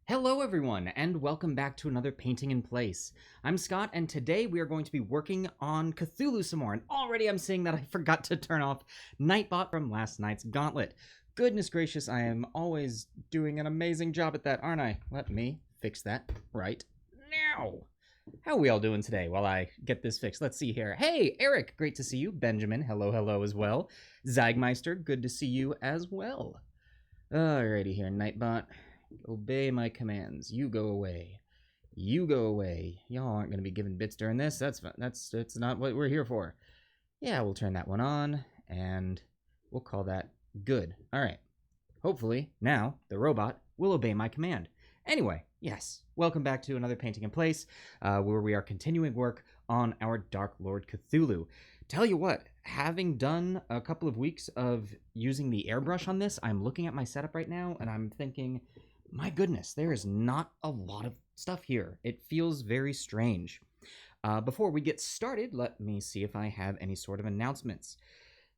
Hello everyone, and welcome back to another Painting in Place. I'm Scott, and today we are going to be working on Cthulhu some more, and already I'm seeing that I forgot to turn off Nightbot from last night's Gauntlet. Goodness gracious, I am always doing an amazing job at that, aren't I? Let me fix that right now. How are we all doing today while I get this fixed? Let's see here. Hey, Eric, great to see you. Benjamin, hello as well. Zagmeister, good to see you as well. Alrighty here, Nightbot. Obey my commands. You go away. You go away. Y'all aren't going to be given bits during this. That's not what we're here for. Yeah, we'll turn that one on, and we'll call that good. All right. Hopefully, now, the robot will obey my command. Anyway, yes, welcome back to another Painting in Place, where we are continuing work on our Dark Lord Cthulhu. Tell you what, having done a couple of weeks of using the airbrush on this, I'm looking at my setup right now, and I'm thinking, my goodness, there is not a lot of stuff here. It feels very strange. Before we get started, let me see if I have any sort of announcements.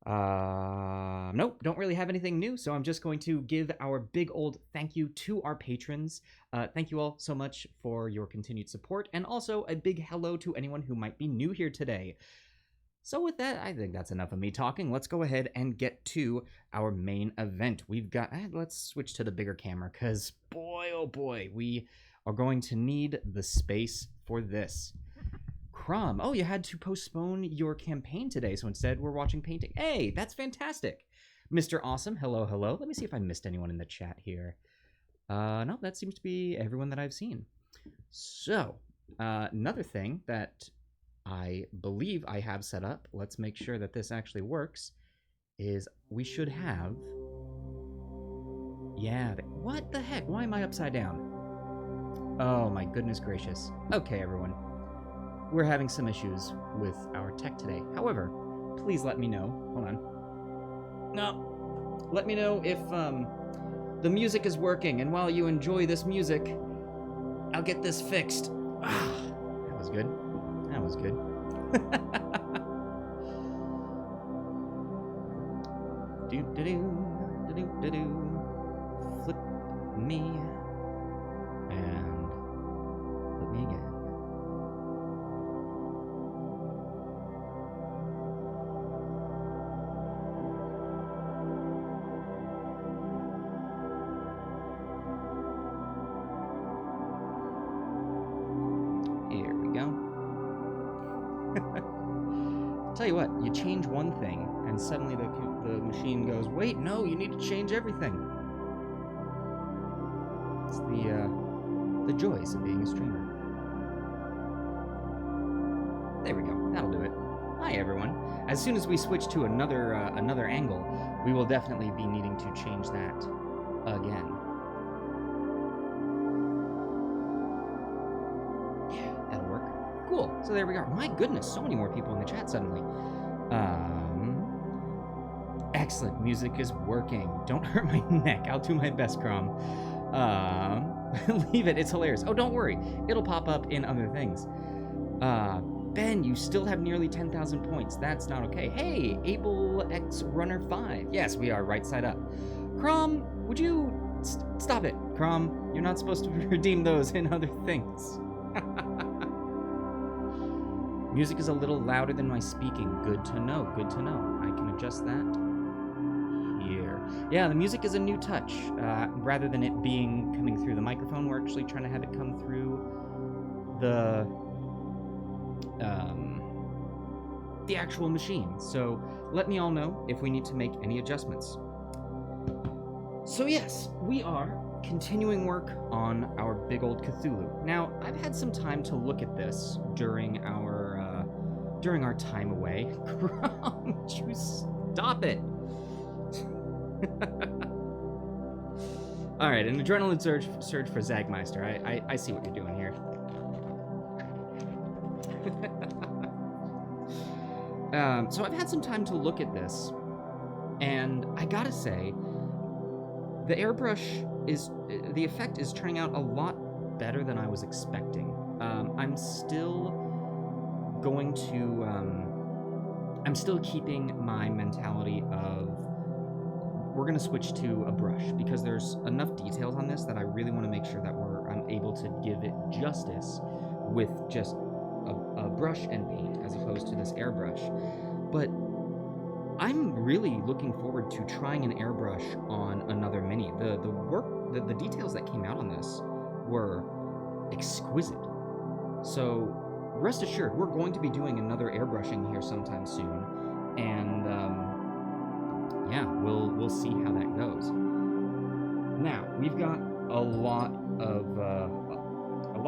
Nope, don't really have anything new, so I'm just going to give our big old thank you to our patrons. Thank you all so much for your continued support, and also a big hello to anyone who might be new here today. So with that, I think that's enough of me talking. Let's go ahead and get to our main event. We've got, let's switch to the bigger camera, because boy, oh boy, we are going to need the space for this. Crom, oh, you had to postpone your campaign today, so instead we're watching painting. Hey, that's fantastic. Mr. Awesome, hello. Let me see if I missed anyone in the chat here. No, that seems to be everyone that I've seen. So, another thing that I believe I have set up, let's make sure that this actually works, is we should have... Yeah, what the heck? Why am I upside down? Oh my goodness gracious. Okay, everyone. We're having some issues with our tech today. However, please let me know. Hold on. No. Let me know if the music is working, and while you enjoy this music, I'll get this fixed. Ah, that was good. That was good. Flip me and flip me again. Here we go. Tell you what, you change one thing, and suddenly the machine goes, wait, no, you need to change everything. It's the joys of being a streamer. There we go, that'll do it. Hi, everyone. As soon as we switch to another angle, we will definitely be needing to change that again. Yeah, that'll work. Cool, so there we go. My goodness, so many more people in the chat suddenly. Excellent, music is working. Don't hurt my neck, I'll do my best, Crom. Leave it, it's hilarious. Oh, don't worry, it'll pop up in other things. Ben, you still have nearly 10,000 points. That's not okay. Hey, Able X Runner 5. Yes, we are right side up. Crom, would you... Stop it, Crom. You're not supposed to redeem those in other things. Music is a little louder than my speaking. Good to know, good to know. I can adjust that here. Yeah, the music is a new touch. Rather than it coming through the microphone, we're actually trying to have it come through the actual machine. So let me all know if we need to make any adjustments. So yes, we are continuing work on our big old Cthulhu. Now, I've had some time to look at this during our time away. Would you stop it? All right, an adrenaline surge for Zagmeister. I see what you're doing here. So I've had some time to look at this, and I gotta say, the airbrush the effect is turning out a lot better than I was expecting. I'm still keeping my mentality of we're going to switch to a brush because there's enough details on this that I really want to make sure that we're able to give it justice with just a brush and paint as opposed to this airbrush. But I'm really looking forward to trying an airbrush on another mini. The details that came out on this were exquisite. So rest assured, we're going to be doing another airbrushing here sometime soon, and yeah, we'll see how that goes. Now we've got a lot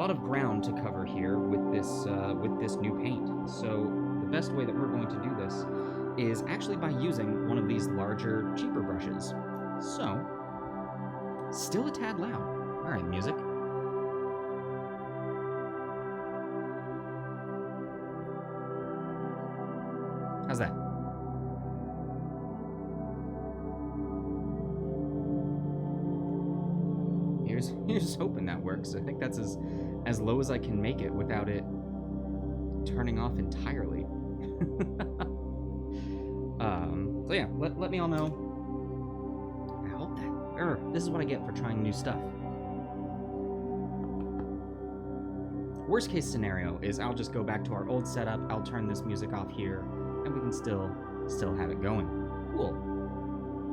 of ground to cover here with this new paint. So the best way that we're going to do this is actually by using one of these larger, cheaper brushes. So, still a tad loud. All right, music. How's that? Here's hoping that works. I think that's as low as I can make it without it turning off entirely. So yeah, let me all know. I hope that... this is what I get for trying new stuff. Worst case scenario is I'll just go back to our old setup, I'll turn this music off here, and we can still have it going. Cool.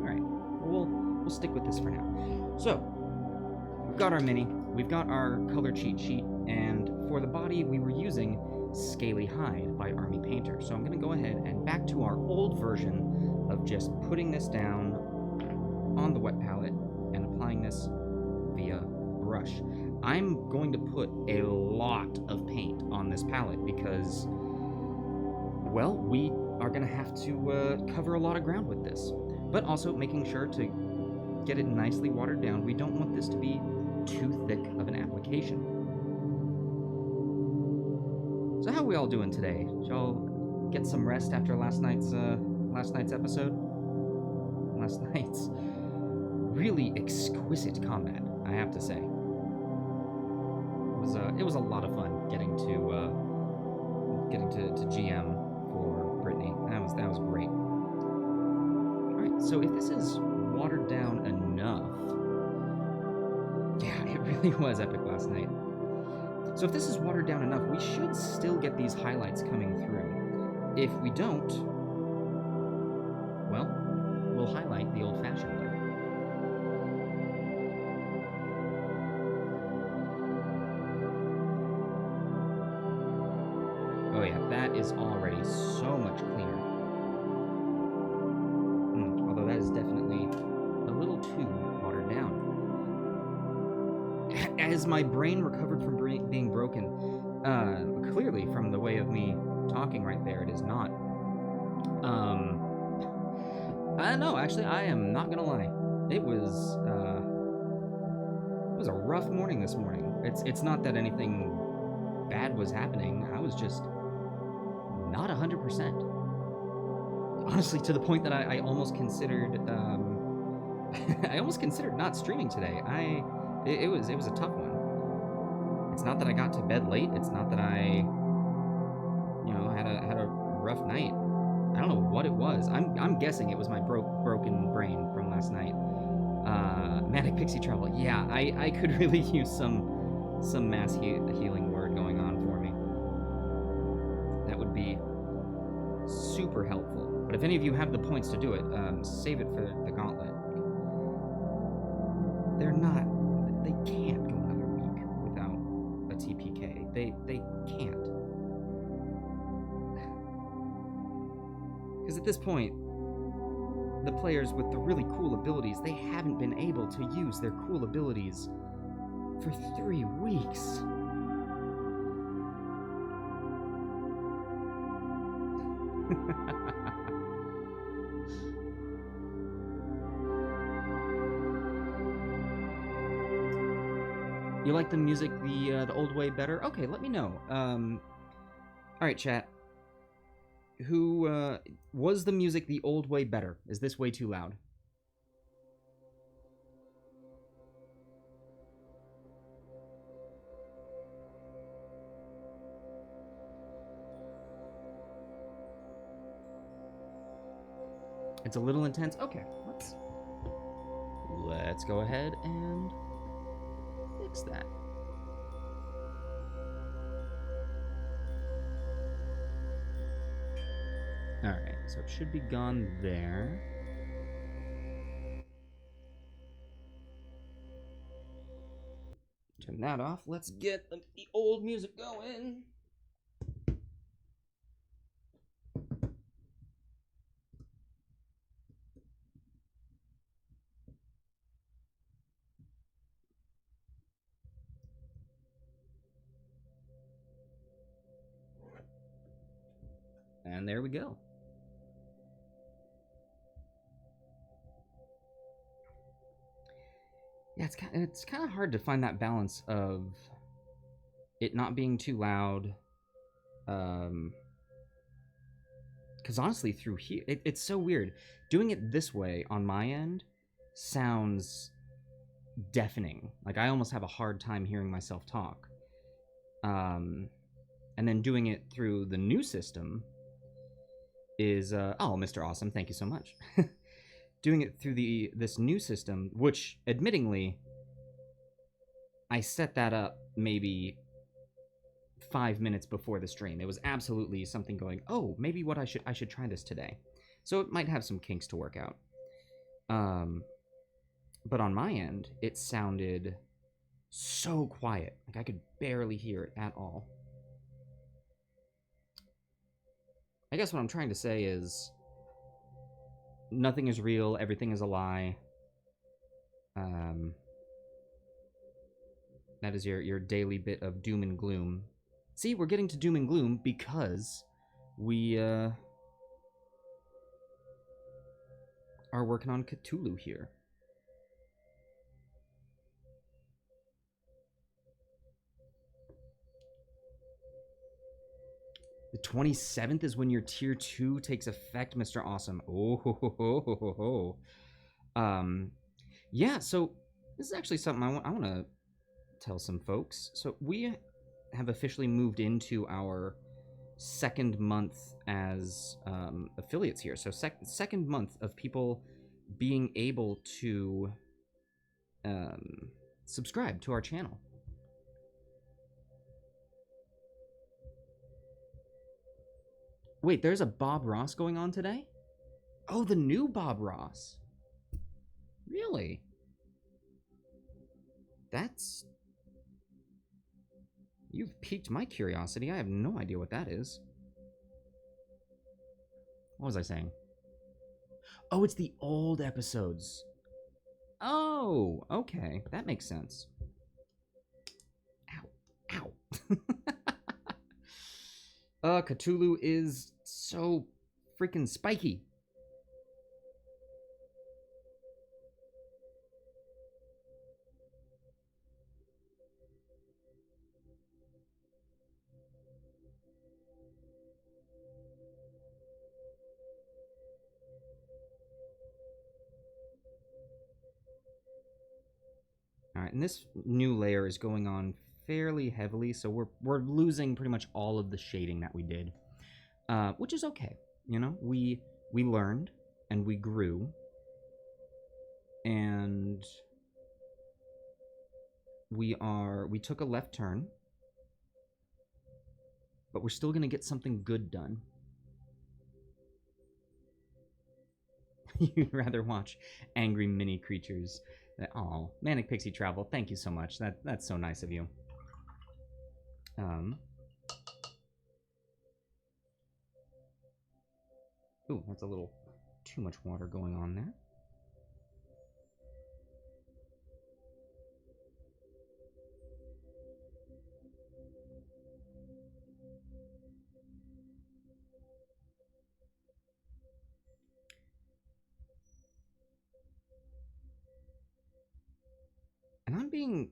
Alright, we'll stick with this for now. So, we've got our mini, we've got our color cheat sheet, and for the body we were using Scaly Hide by Army Painter. So I'm going to go ahead and back to our old version of just putting this down on the wet palette and applying this via brush. I'm going to put a lot of paint on this palette because, well, we are going to have to cover a lot of ground with this. But also making sure to get it nicely watered down. We don't want this to be too thick of an application. So how are we all doing today? Did y'all get some rest after last night's episode? Last night's really exquisite combat, I have to say. It was a lot of fun getting to GM for Brittany. That was great. All right, so if this is watered down enough, yeah, it really was epic last night. So if this is watered down enough, we should still get these highlights coming through. If we don't, well, we'll highlight the old-fashioned way. Oh yeah, that is already so much cleaner. Although that is definitely a little too watered down. As my brain recovered from being broken, clearly from the way of me talking right there, it is not. No, actually, I am not gonna lie. It was a rough morning this morning. It's not that anything bad was happening. I was just not 100%. Honestly, to the point that I almost considered I almost considered not streaming today. It was a tough one. It's not that I got to bed late. It's not that I, had a rough night. I don't know what it was. I'm guessing it was my broken brain from last night. Manic Pixie Trouble. Yeah, I could really use some mass healing word going on for me. That would be super helpful. But if any of you have the points to do it, save it for the gauntlet. They can't go another week without a TPK. They can't. Because at this point, the players with the really cool abilities, they haven't been able to use their cool abilities for 3 weeks. You like the music the old way better? Okay, let me know. Alright, chat. Who, was the music the old way better? Is this way too loud? It's a little intense? Okay, let's go ahead and fix that. So it should be gone there. Turn that off. Let's get the old music going. And there we go. Yeah, it's kind of hard to find that balance of it not being too loud. Because honestly, through here, it's so weird. Doing it this way on my end sounds deafening. Like I almost have a hard time hearing myself talk. And then doing it through the new system is oh, Mr. Awesome, thank you so much. Doing it through this new system, which admittingly I set that up maybe 5 minutes before the stream. It was absolutely something going, oh, maybe what I should try this today. So it might have some kinks to work out. But on my end, it sounded so quiet. Like I could barely hear it at all. I guess what I'm trying to say is nothing is real, everything is a lie. That is your daily bit of doom and gloom. See, we're getting to doom and gloom because we are working on Cthulhu here. The 27th is when your tier 2 takes effect, Mr. Awesome. Oh, ho, ho, ho, ho, ho. Yeah, so this is actually something I want to tell some folks. So we have officially moved into our second month as affiliates here. So second month of people being able to subscribe to our channel. Wait, there's a Bob Ross going on today? Oh, the new Bob Ross. Really? That's... You've piqued my curiosity. I have no idea what that is. What was I saying? Oh, it's the old episodes. Oh, okay. That makes sense. Ow. Ow. Cthulhu is so freaking spiky. All right, and this new layer is going on fairly heavily, so we're losing pretty much all of the shading that we did, which is okay. You know, we learned and we grew, and we took a left turn, but we're still gonna get something good done. You'd rather watch angry mini creatures. Oh, Manic Pixie Travel, thank you so much. That's so nice of you. Ooh, that's a little too much water going on there. And I'm being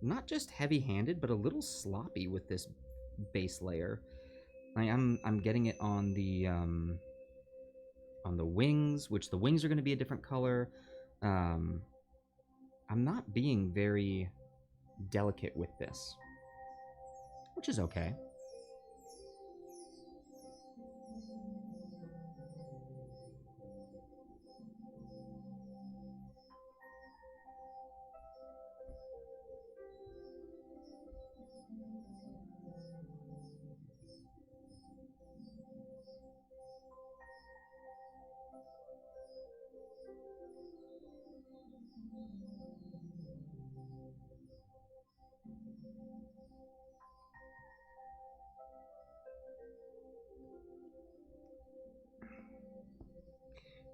not just heavy-handed, but a little sloppy with this base layer. I'm getting it on the wings, which the wings are going to be a different color. I'm not being very delicate with this, which is okay.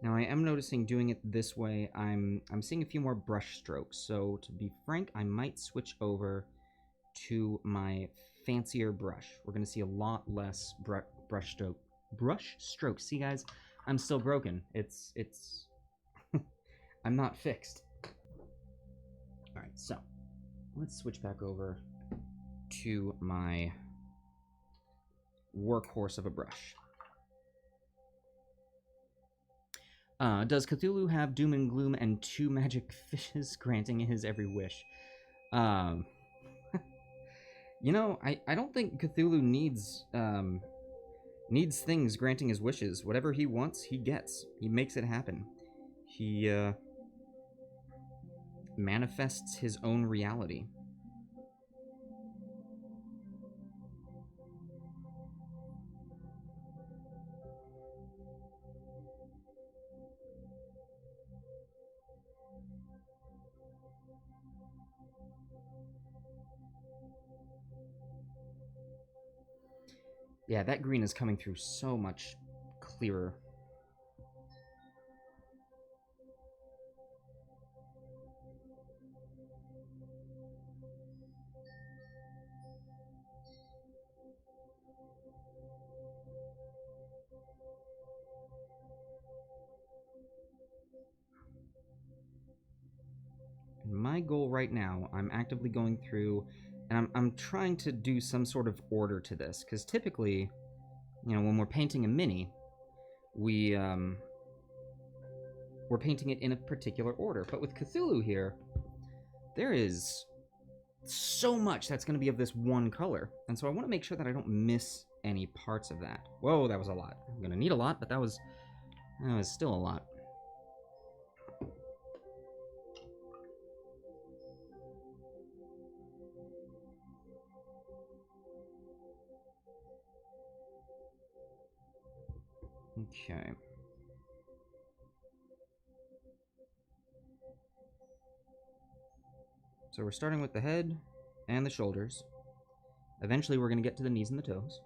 Now I am noticing doing it this way, I'm seeing a few more brush strokes. So to be frank, I might switch over to my fancier brush. We're going to see a lot less brush strokes. See, guys, I'm still broken. It's I'm not fixed. All right, so let's switch back over to my workhorse of a brush. Does Cthulhu have doom and gloom and 2 magic fishes granting his every wish? You know, I don't think Cthulhu needs things granting his wishes. Whatever he wants, he gets. He makes it happen. He manifests his own reality. Yeah, that green is coming through so much clearer. And my goal right now, I'm actively going through, and I'm trying to do some sort of order to this, because typically, you know, when we're painting a mini, we're painting it in a particular order. But with Cthulhu here, there is so much that's going to be of this one color, and so I want to make sure that I don't miss any parts of that. Whoa, that was a lot. I'm going to need a lot, but that was still a lot. Okay. So we're starting with the head and the shoulders. Eventually we're going to get to the knees and the toes.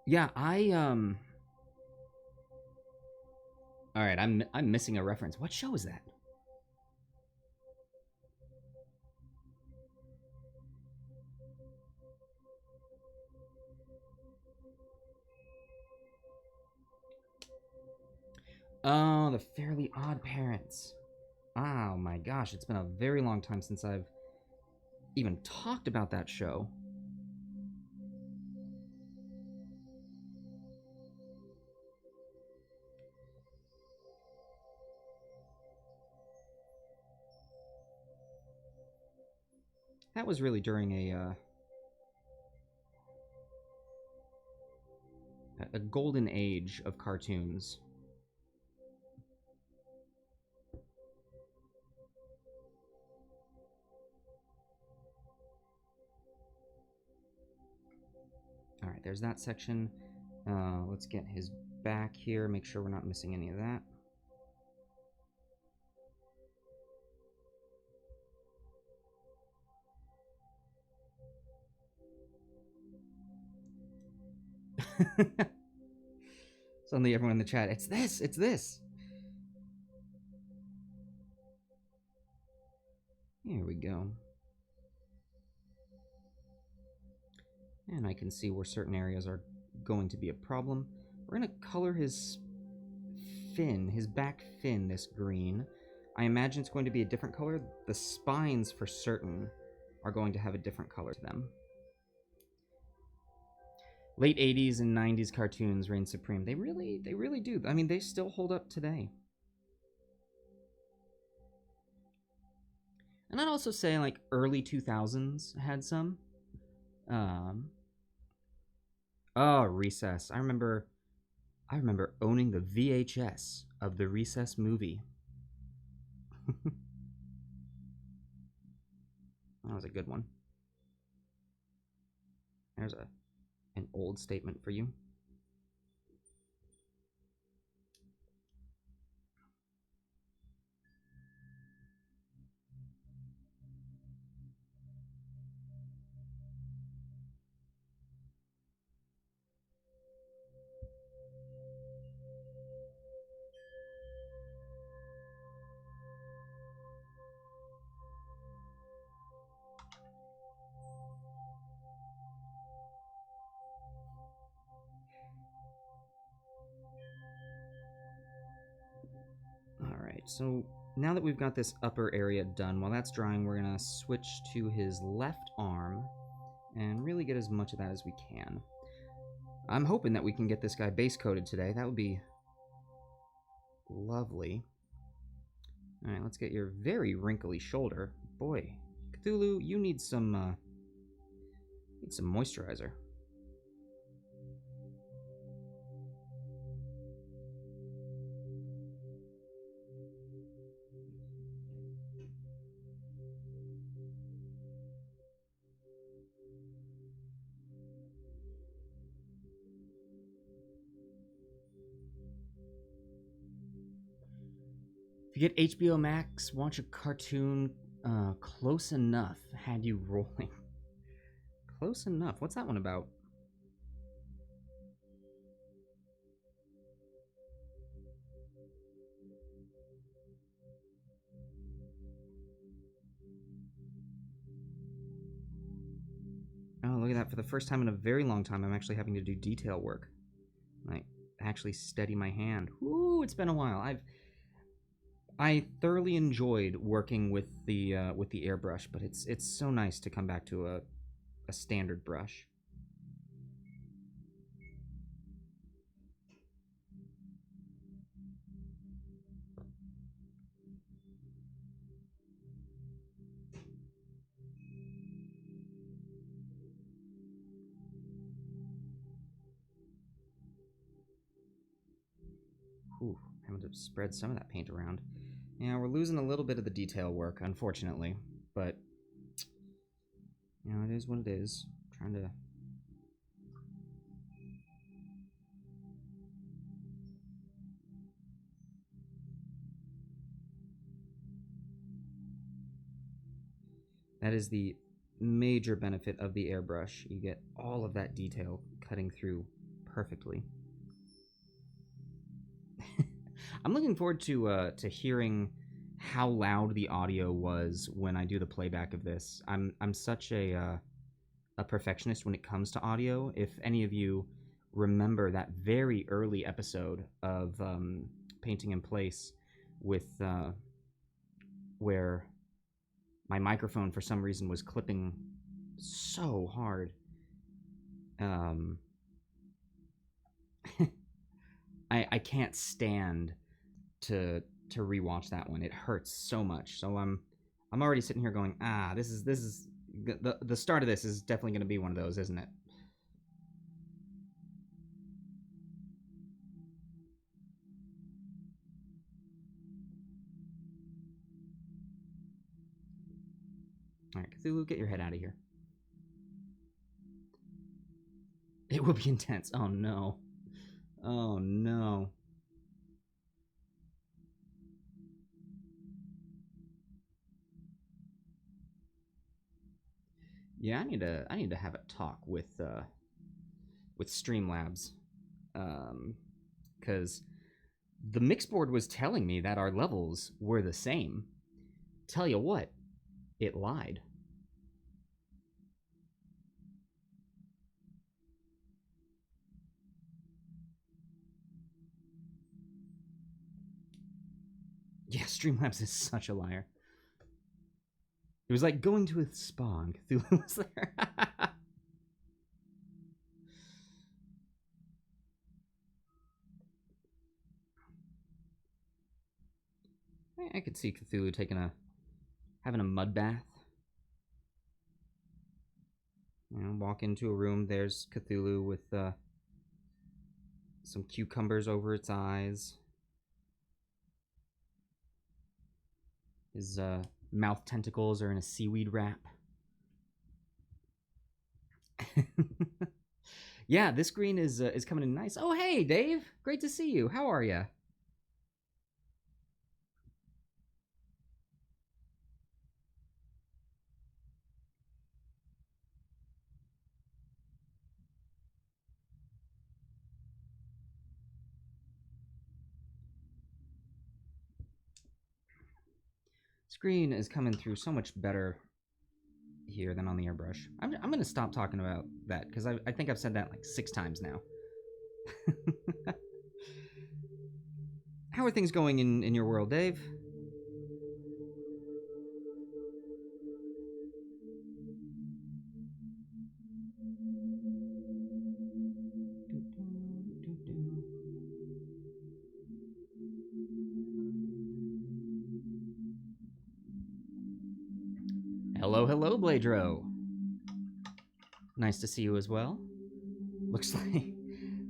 Yeah, Alright, I'm missing a reference. What show is that? Oh, the Fairly Odd Parents. Oh my gosh, it's been a very long time since I've even talked about that show. That was really during a golden age of cartoons. Alright, there's that section. Let's get his back here, make sure we're not missing any of that. Suddenly everyone in the chat, it's this, it's this. Here we go. And I can see where certain areas are going to be a problem. We're going to color his fin, his back fin, this green. I imagine it's going to be a different color. The spines, for certain, are going to have a different color to them. Late 80s and 90s cartoons reign supreme. They really do. I mean, they still hold up today. And I'd also say, like, early 2000s had some. Oh, Recess. I remember owning the VHS of the Recess movie. That was a good one. There's an old statement for you. so now that we've got this upper area done, while that's drying, we're going to switch to his left arm and really get as much of that as we can. I'm hoping that we can get this guy base coated today. That would be lovely. Alright, let's get your very wrinkly shoulder. Boy, Cthulhu, you need some moisturizer. If you get HBO Max, watch a cartoon Close Enough had you rolling. Close Enough? What's that one about? Oh, look at that. For the first time in a very long time, I'm actually having to do detail work. Like, actually steady my hand. Woo, it's been a while. I thoroughly enjoyed working with the airbrush, but it's so nice to come back to a standard brush. Ooh, having to spread some of that paint around. Yeah, we're losing a little bit of the detail work, unfortunately, but you know, it is what it is. I'm trying to. That is the major benefit of the airbrush. You get all of that detail cutting through perfectly. I'm looking forward to hearing how loud the audio was when I do the playback of this. I'm such a perfectionist when it comes to audio. If any of you remember that very early episode of Painting in Place with where my microphone for some reason was clipping so hard. I can't stand to rewatch that one. It hurts so much. So I'm already sitting here going, this is the start of this is definitely going to be one of those, isn't it? All right, Cthulhu, get your head out of here. It will be intense. Oh no. Oh no. Yeah, I need to have a talk with Streamlabs, because the mixboard was telling me that our levels were the same. Tell you what, it lied. Yeah, Streamlabs is such a liar. It was like going to a spa and Cthulhu was there. I could see Cthulhu having a mud bath. You know, walk into a room, there's Cthulhu with some cucumbers over its eyes. His mouth tentacles are in a seaweed wrap. Yeah, this green is coming in nice. Oh, hey, Dave. Great to see you. How are you? Screen is coming through so much better here than on the airbrush. I'm going to stop talking about that because I think I've said that like 6 times now. How are things going in your world, Dave? Hello, hello, Bladro. Nice to see you as well. Looks like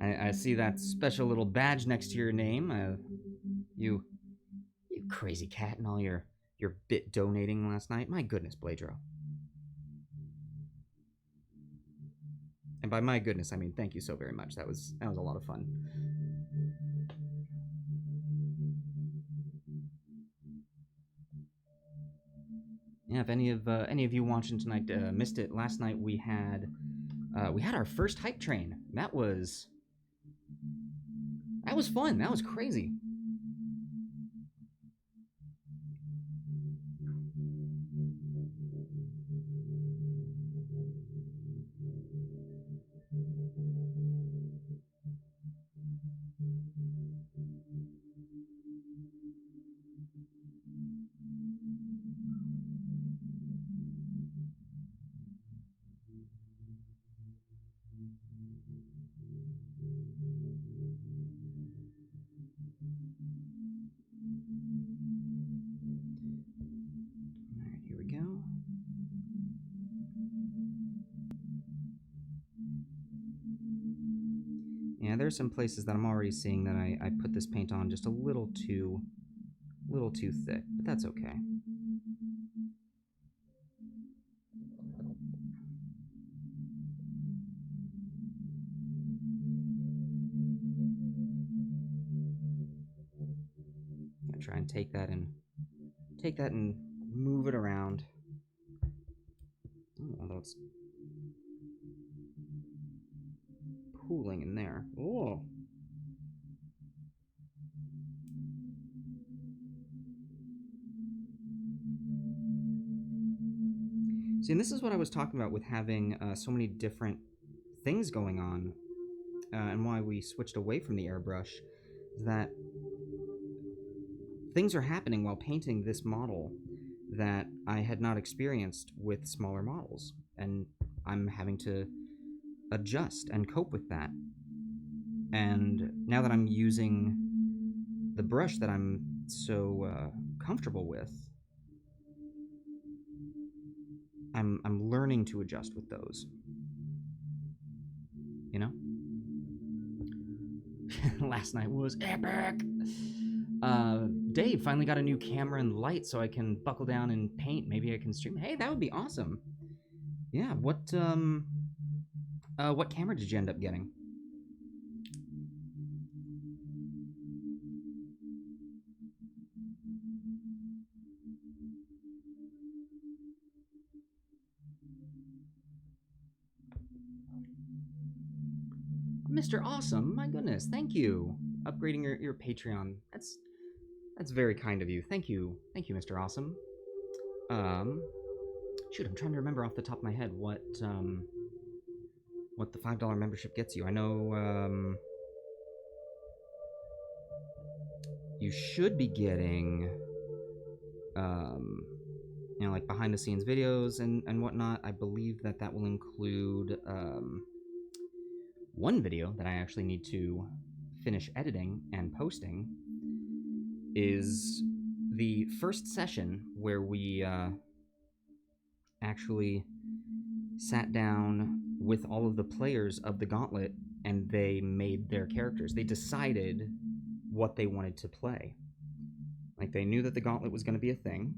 I see that special little badge next to your name. You crazy cat and all your bit donating last night. My goodness, Bladro. And by my goodness, I mean thank you so very much. That was a lot of fun. Yeah, if any of you watching tonight missed it, last night we had our first hype train. That was fun. That was crazy. Yeah, there's some places that I'm already seeing that I put this paint on just a little too thick, but that's okay. I'll try and take that and move it around. Although it's pooling in there. Oh. See, and this is what I was talking about with having so many different things going on, and why we switched away from the airbrush, is that things are happening while painting this model that I had not experienced with smaller models, and I'm having to adjust and cope with that. And now that I'm using the brush that I'm so comfortable with, I'm learning to adjust with those. You know? Last night was epic! Dave finally got a new camera and light so I can buckle down and paint. Maybe I can stream. Hey, that would be awesome. Yeah, what camera did you end up getting? Mr. Awesome, my goodness, thank you. Upgrading your Patreon. That's very kind of you. Thank you, Mr. Awesome. Shoot, I'm trying to remember off the top of my head what the $5 membership gets you. I know you should be getting you know, like behind the scenes videos and whatnot. I believe that will include one video that I actually need to finish editing and posting is the first session where we actually sat down with all of the players of the Gauntlet and they made their characters. They decided what they wanted to play. Like, they knew that the Gauntlet was going to be a thing,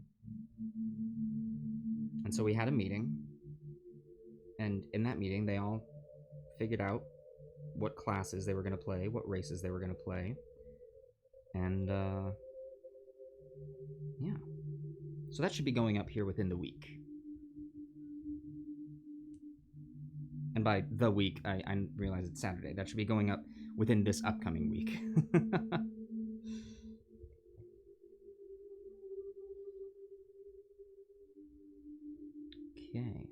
and so we had a meeting, and in that meeting they all figured out what classes they were going to play, what races they were going to play, and yeah. So that should be going up here within the week. And by the week, I realize it's Saturday. That should be going up within this upcoming week. Okay.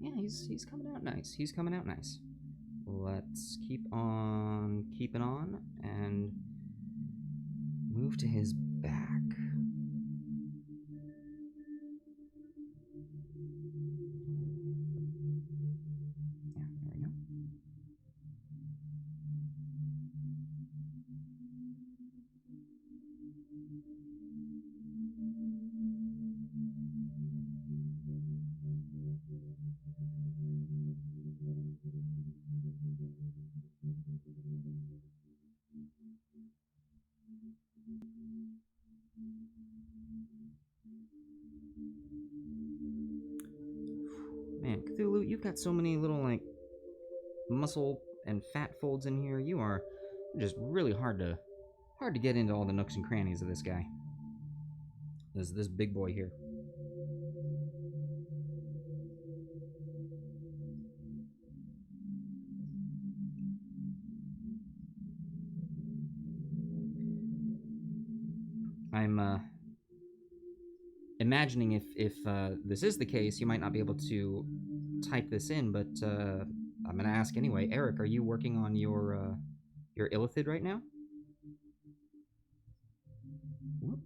Yeah, he's coming out nice. He's coming out nice. Let's keep on keeping on and move to his back. Yeah, there we go. Man, Cthulhu, you've got so many little, like, muscle and fat folds in here. You are just really hard to get into all the nooks and crannies of this guy. This big boy here. I'm imagining if this is the case, you might not be able to type this in, but I'm gonna ask anyway. Eric, are you working on your illithid right now? Whoop.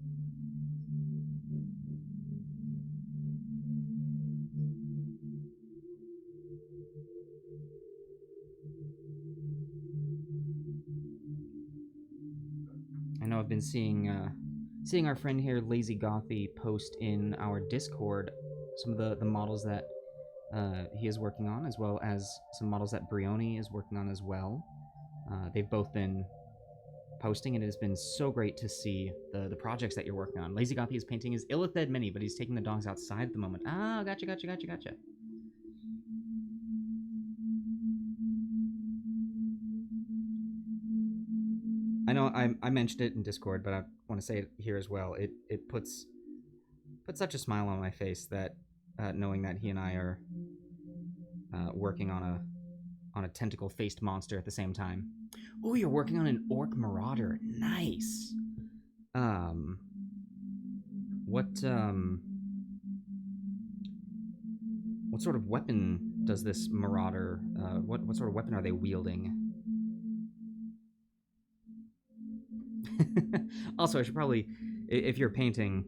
I know I've been seeing our friend here, Lazy Gothy, post in our Discord some of the models that he is working on, as well as some models that Brioni is working on as well. They've both been posting, and it has been so great to see the projects that you're working on. Lazy Gothy is painting his Illithid Mini, but he's taking the dogs outside at the moment. Ah, gotcha. I know I mentioned it in Discord, but I want to say it here as well. It puts such a smile on my face that knowing that he and I are working on a tentacle-faced monster at the same time. Oh, you're working on an Orc Marauder. Nice. What sort of weapon does this Marauder? What sort of weapon are they wielding? Also, I should probably, if you're painting,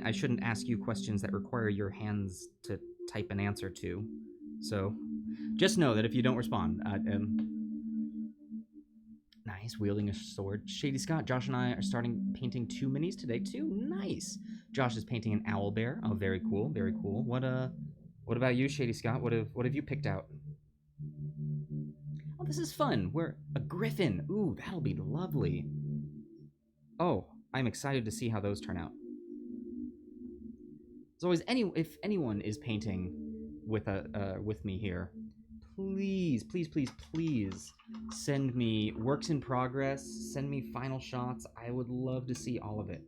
I shouldn't ask you questions that require your hands to type an answer to. So, just know that if you don't respond, nice, wielding a sword. Shady Scott, Josh and I are starting painting 2 minis today too. Nice. Josh is painting an owl bear. Oh, very cool, very cool. What about you, Shady Scott? What have you picked out? Oh, this is fun. We're a griffin. Ooh, that'll be lovely. Oh, I'm excited to see how those turn out. As always, if anyone is painting with me here, please send me works in progress, send me final shots. I would love to see all of it.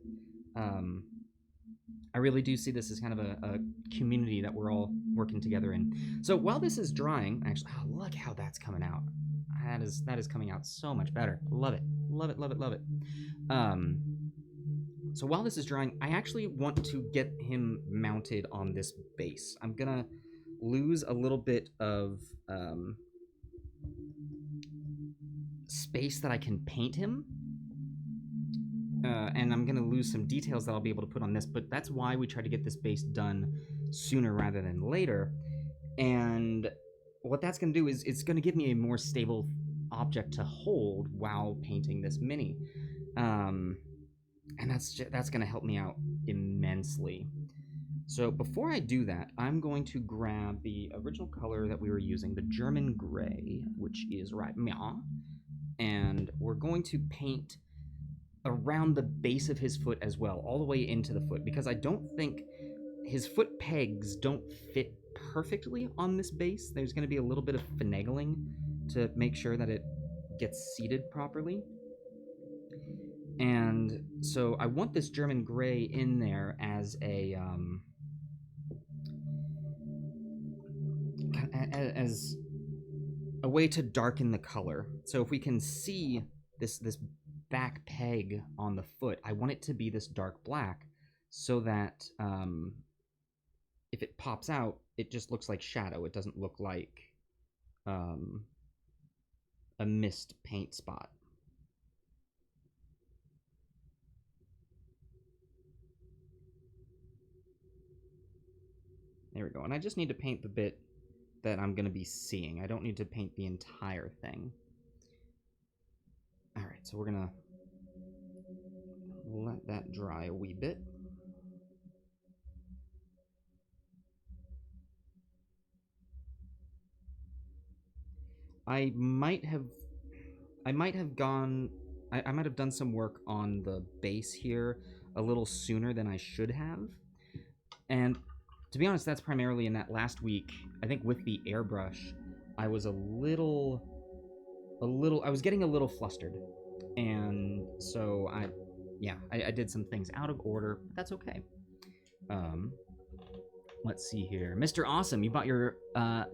I really do see this as kind of a community that we're all working together in. So while this is drying, actually, oh, look how that's coming out. That is coming out so much better. Love it. So while this is drying, I actually want to get him mounted on this base. I'm gonna lose a little bit of space that I can paint him, and I'm gonna lose some details that I'll be able to put on this, but that's why we try to get this base done sooner rather than later. And what that's gonna do is it's gonna give me a more stable object to hold while painting this mini. And that's gonna help me out immensely. So before I do that, I'm going to grab the original color that we were using, the German gray, which is right meow, and we're going to paint around the base of his foot as well, all the way into the foot, because I don't think his foot pegs don't fit perfectly on this base. There's going to be a little bit of finagling to make sure that it gets seated properly. And so I want this German gray in there as a way to darken the color. So if we can see this back peg on the foot, I want it to be this dark black, so that if it pops out, it just looks like shadow. It doesn't look like a missed paint spot. There we go. And I just need to paint the bit that I'm going to be seeing. I don't need to paint the entire thing. All right, so we're going to let that dry a wee bit. I might have done some work on the base here a little sooner than I should have. And To be honest, that's primarily in that last week. I think with the airbrush, I was I was getting a little flustered. And so I did some things out of order, but that's okay. Let's see here. Mr. Awesome, you bought your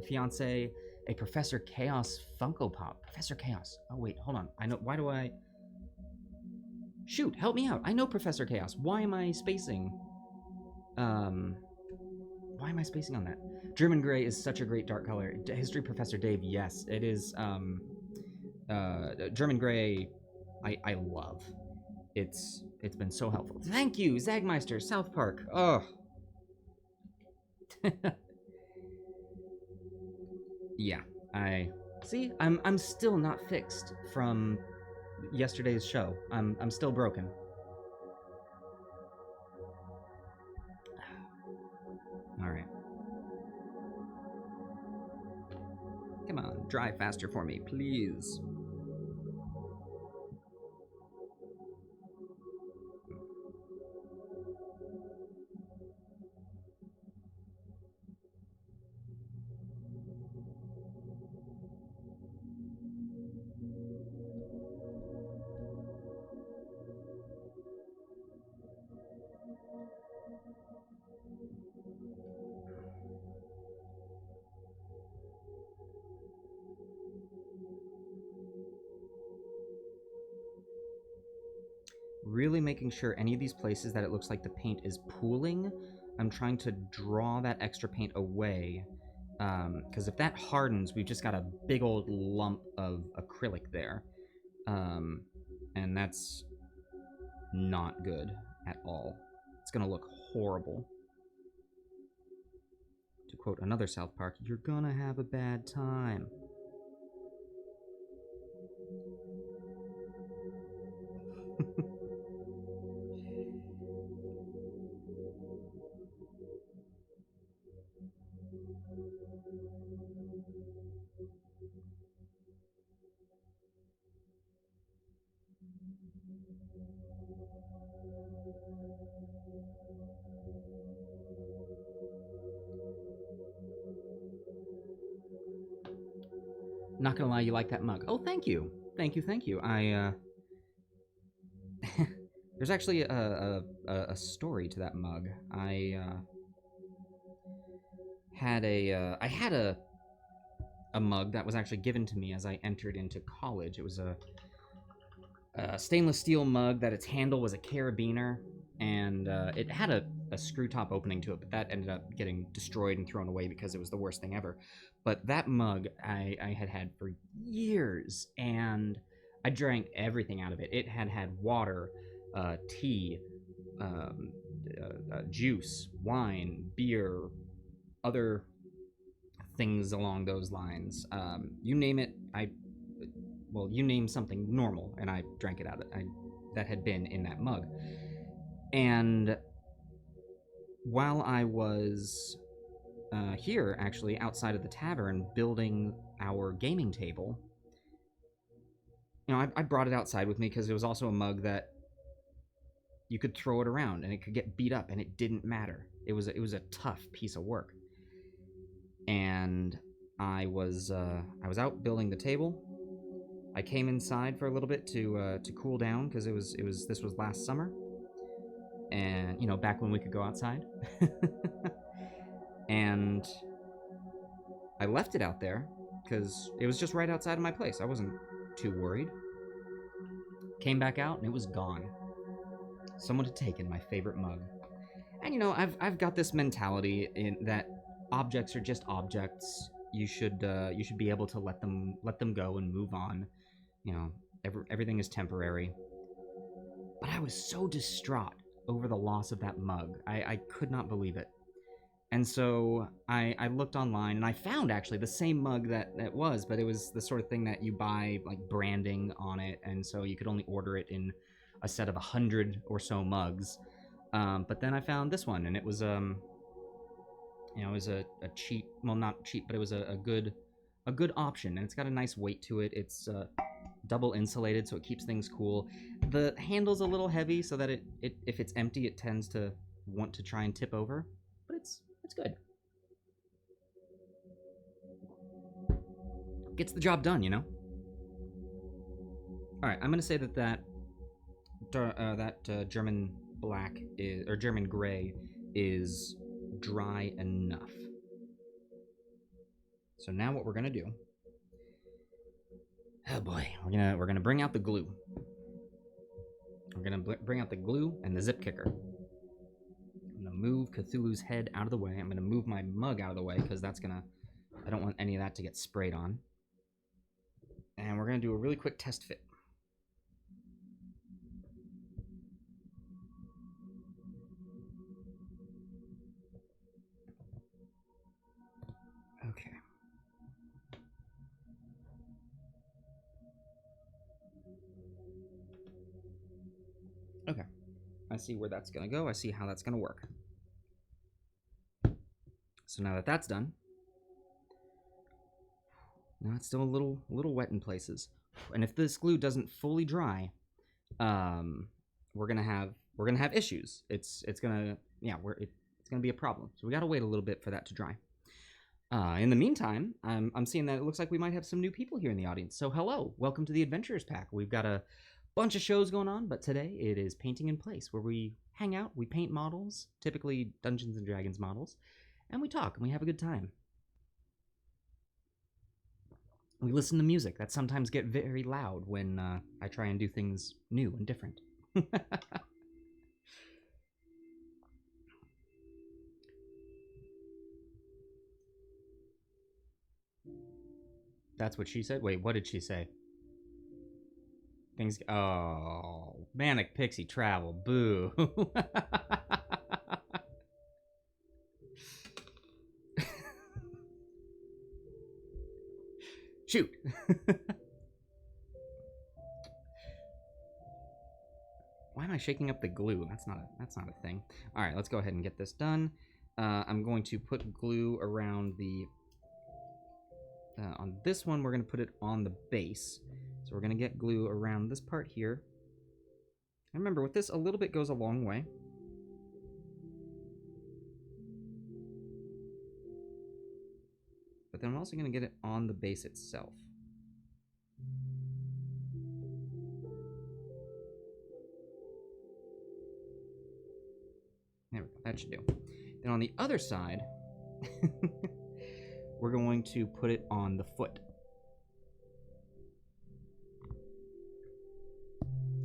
fiance a Professor Chaos Funko Pop. Professor Chaos. Oh, wait, hold on. I know, why do I... Shoot, help me out. I know Professor Chaos. Why am I spacing? Why am I spacing on that? German Gray is such a great dark color. History Professor Dave, yes, it is, German Gray, I love. It's been so helpful. Thank you, Zagmeister, South Park. Oh. Yeah, I'm still not fixed from yesterday's show. I'm still broken. All right. Come on, drive faster for me, please. Really making sure any of these places that it looks like the paint is pooling, I'm trying to draw that extra paint away, because if that hardens, we've just got a big old lump of acrylic there, and that's not good at all. It's gonna look horrible. To quote another South Park, you're gonna have a bad time. Not gonna lie, you like that mug. Oh, thank you. Thank you, thank you. There's actually a story to that mug. I had a mug that was actually given to me as I entered into college. It was a stainless steel mug that its handle was a carabiner, and it had a screw top opening to it, but that ended up getting destroyed and thrown away because it was the worst thing ever. But that mug I had for years, and I drank everything out of it. It had water, tea, juice, wine, beer, other things along those lines. You name it, you name something normal, and I drank it out of it. That had been in that mug. And while I was here, actually, outside of the tavern, building our gaming table, you know, I brought it outside with me because it was also a mug that you could throw it around and it could get beat up and it didn't matter. It was a tough piece of work. And I was out building the table. I came inside for a little bit to cool down because this was last summer, and you know, back when we could go outside. And I left it out there because it was just right outside of my place. I wasn't too worried. Came back out and it was gone. Someone had taken my favorite mug. And you know, I've got this mentality in that objects are just objects. You should be able to let them go and move on. You know, everything is temporary. But I was so distraught over the loss of that mug. I could not believe it. And so I looked online and I found actually the same mug that was, but it was the sort of thing that you buy like branding on it, and so you could only order it in a set of 100 or so mugs. But then I found this one, and it was you know, it was a cheap, well, not cheap, but it was a good option, and it's got a nice weight to it. It's double insulated, so it keeps things cool. The handle's a little heavy, so that it if it's empty, it tends to want to try and tip over, but it's That's good. Gets the job done, you know? Alright, I'm going to say that German black is, or German gray is dry enough. So now what we're going to do... Oh boy, we're gonna bring out the glue. We're gonna bring out the glue and the zip kicker. I'm gonna move Cthulhu's head out of the way. I'm gonna move my mug out of the way because that's gonna... I don't want any of that to get sprayed on. And we're gonna do a really quick test fit. Okay. Okay. I see where that's gonna go. I see how that's gonna work. So now that that's done, now it's still a little wet in places. And if this glue doesn't fully dry, we're gonna have issues. It's gonna be a problem. So we gotta wait a little bit for that to dry. In the meantime, I'm seeing that it looks like we might have some new people here in the audience. So hello, welcome to the Adventurers Pack. We've got a bunch of shows going on, but today it is Painting in Place, where we hang out, we paint models, typically Dungeons and Dragons models, and we talk and we have a good time. We listen to music that sometimes get very loud when I try and do things new and different. That's what she said? Wait, what did she say? Things... Oh, Manic Pixie Travel. Boo. Shoot. Why am I shaking up the glue? That's not a thing. All right, let's go ahead and get this done. I'm going to put glue around the... on this one, we're going to put it on the base. So we're going to get glue around this part here. And remember, with this, a little bit goes a long way. But then I'm also going to get it on the base itself. There we go, that should do. Then on the other side, we're going to put it on the foot.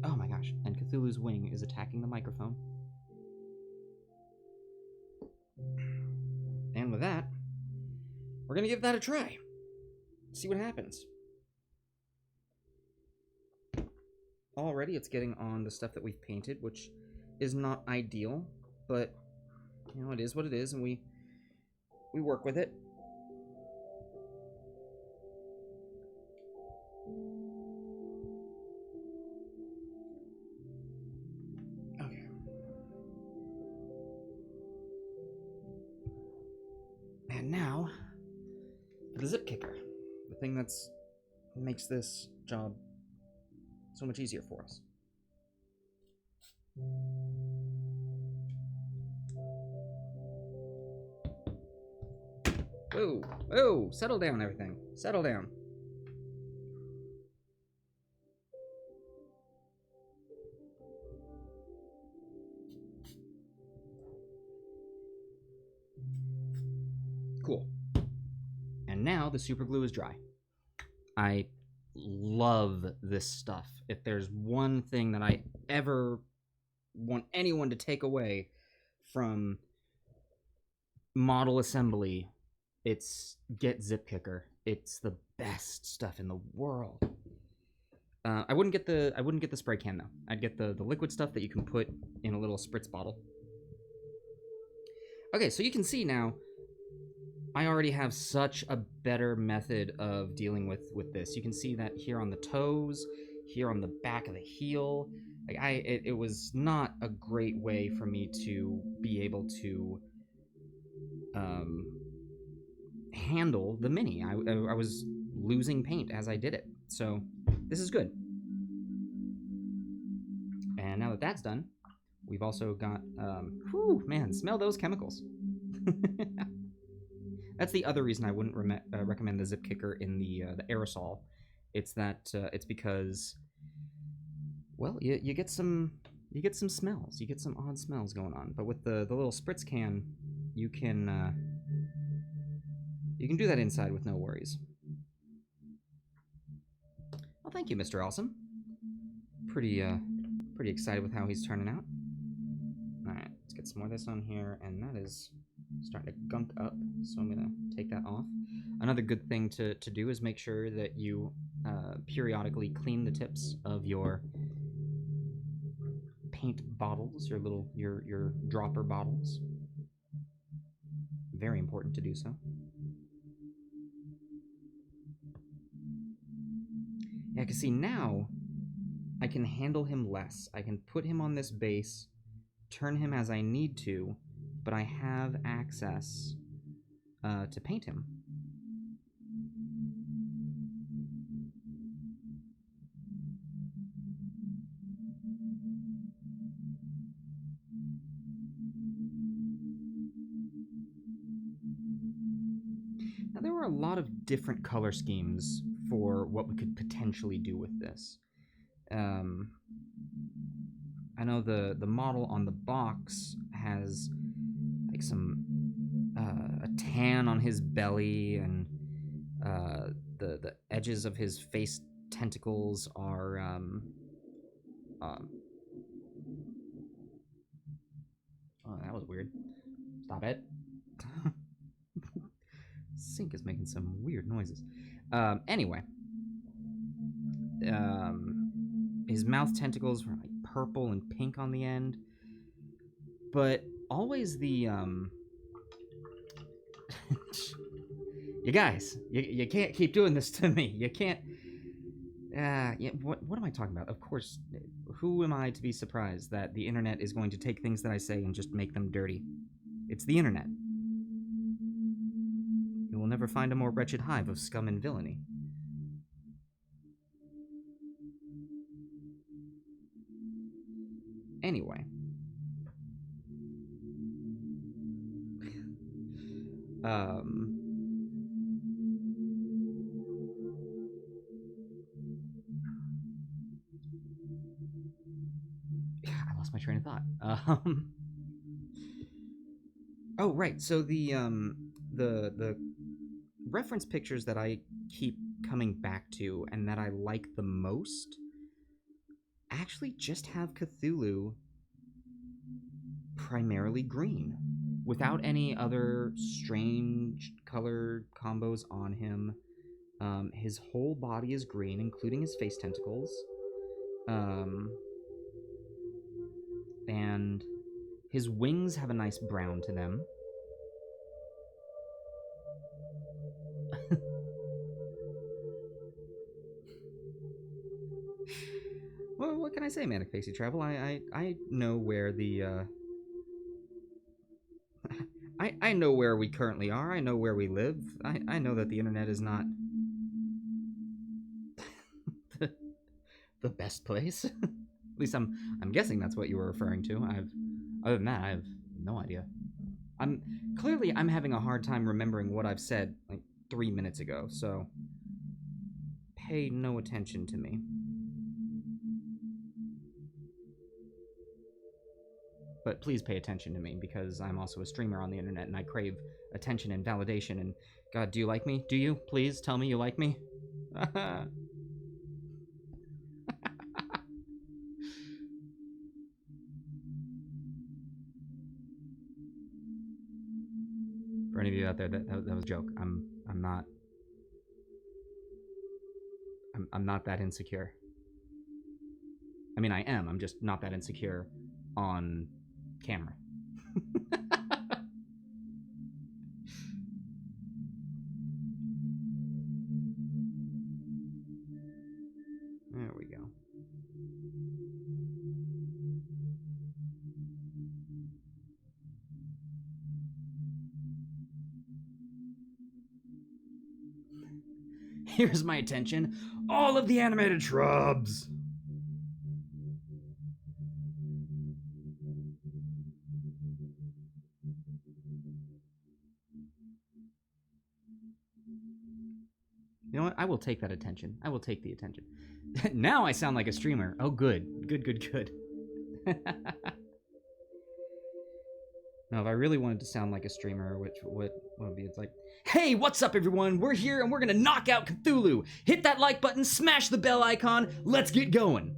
Oh my gosh, and Cthulhu's wing is attacking the microphone. And with that, we're going to give that a try. See what happens. Already it's getting on the stuff that we've painted, which is not ideal, but you know, it is what it is, and we work with it. Okay. And now, the zip kicker. The thing that's makes this job so much easier for us. Whoa, whoa, settle down, everything. Settle down. Cool. And now the super glue is dry. I love this stuff. If there's one thing that I ever want anyone to take away from model assembly, it's get Zip Kicker. It's the best stuff in the world. I wouldn't get the spray can though. I'd get the liquid stuff that you can put in a little spritz bottle. Okay, so you can see now I already have such a better method of dealing with this. You can see that here on the toes, here on the back of the heel. Like it was not a great way for me to be able to handle the mini. I was losing paint as I did it. So this is good. And now that that's done, we've also got, whew, man, smell those chemicals. That's the other reason I wouldn't recommend the zip kicker in the aerosol. It's that it's because, well, you get some smells. You get some odd smells going on. But with the little spritz can, you can do that inside with no worries. Well, thank you, Mr. Awesome. Pretty excited with how he's turning out. All right, let's get some more of this on here, and that is starting to gunk up, so I'm gonna take that off. Another good thing to do is make sure that you periodically clean the tips of your paint bottles, your dropper bottles. Very important to do so. Yeah, because see, now I can handle him less. I can put him on this base, turn him as I need to, but I have access to paint him. Now, there were a lot of different color schemes for what we could potentially do with this. I know the model on the box has like some a tan on his belly, and the edges of his face tentacles are oh, that was weird. Stop it. Sink is making some weird noises. Anyway, his mouth tentacles were like purple and pink on the end, but always the you guys, you can't keep doing this to me. You can't. Yeah, what am I talking about? Of course, who am I to be surprised that the internet is going to take things that I say and just make them dirty? It's the internet. You will never find a more wretched hive of scum and villainy. Anyway. I lost my train of thought. Oh, right. So the reference pictures that I keep coming back to and that I like the most actually just have Cthulhu primarily green, without any other strange color combos on him. His whole body is green, including his face tentacles. And his wings have a nice brown to them. Well, what can I say, Manic Pacey Travel? I know where the I know where we currently are. I know where we live. I know that the internet is not the best place. At least I'm guessing that's what you were referring to. Other than that, I have no idea. I'm having a hard time remembering what I've said like 3 minutes ago, so pay no attention to me. But please pay attention to me, because I'm also a streamer on the internet and I crave attention and validation. And God, do you like me? Do you? Please tell me you like me. For any of you out there, that was a joke. I'm not that insecure. I mean, I am. I'm just not that insecure on camera. There we go. Here's my attention. All of the animated shrubs. You know what? I will take that attention. I will take the attention. Now I sound like a streamer. Oh, good. Good. No, if I really wanted to sound like a streamer, what would be? It's like, hey, what's up, everyone? We're here, and we're gonna knock out Cthulhu. Hit that like button, smash the bell icon. Let's get going.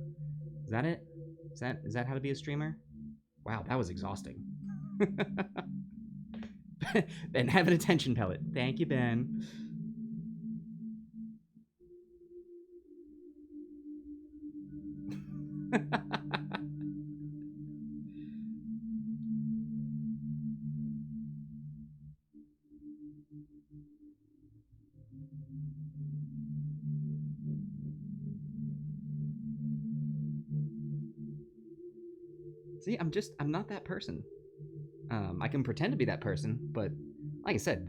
Is that it? Is that how to be a streamer? Wow, that was exhausting. Ben, have an attention pellet. Thank you, Ben. See, I'm not that person. I can pretend to be that person, but like I said,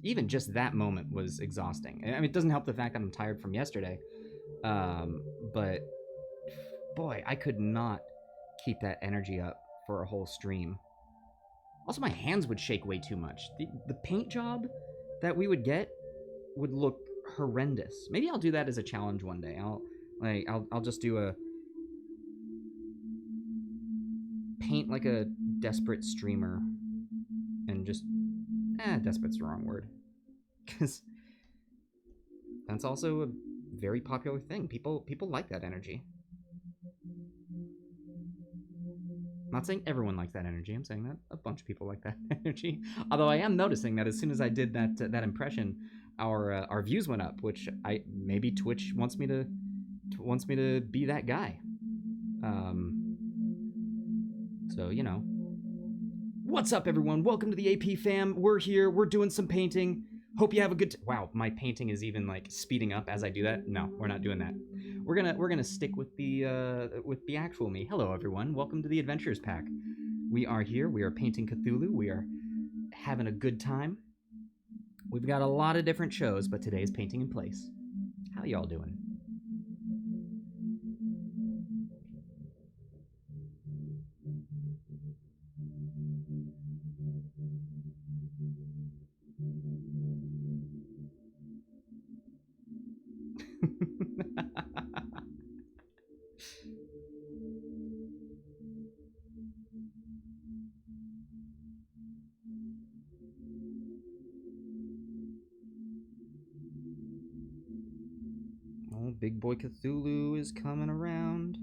even just that moment was exhausting. I mean, it doesn't help the fact that I'm tired from yesterday. But boy, I could not keep that energy up for a whole stream. Also, my hands would shake way too much. The paint job that we would get would look horrendous. Maybe I'll do that as a challenge one day. I'll just do a paint like a desperate streamer and just desperate's the wrong word, because that's also a very popular thing. People like that energy. I'm not saying everyone likes that energy. I'm saying that a bunch of people like that energy. Although I am noticing that as soon as I did that impression, our views went up, which maybe Twitch wants me to be that guy. So, you know. What's up, everyone? Welcome to the AP fam. We're here. We're doing some painting. Hope you have a good wow, my painting is even like speeding up as I do that. No, we're not doing that. We're gonna stick with the actual me. Hello, everyone. Welcome to the Adventures Pack. We are here. We are painting Cthulhu. We are having a good time. We've got a lot of different shows, but today is Painting in Place. How y'all doing? Oh, big boy Cthulhu is coming around.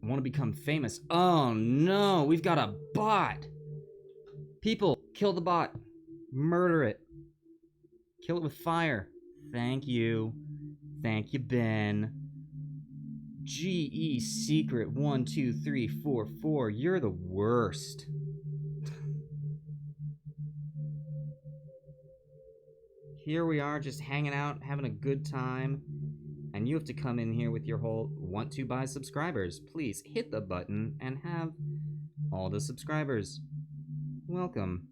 I want to become famous. Oh no, we've got a bot. People, kill the bot. Murder it. Kill it with fire. Thank you. Thank you, Ben. GE Secret 12344. You're the worst. Here we are, just hanging out, having a good time. And you have to come in here with your whole want to buy subscribers. Please hit the button and have all the subscribers. Welcome.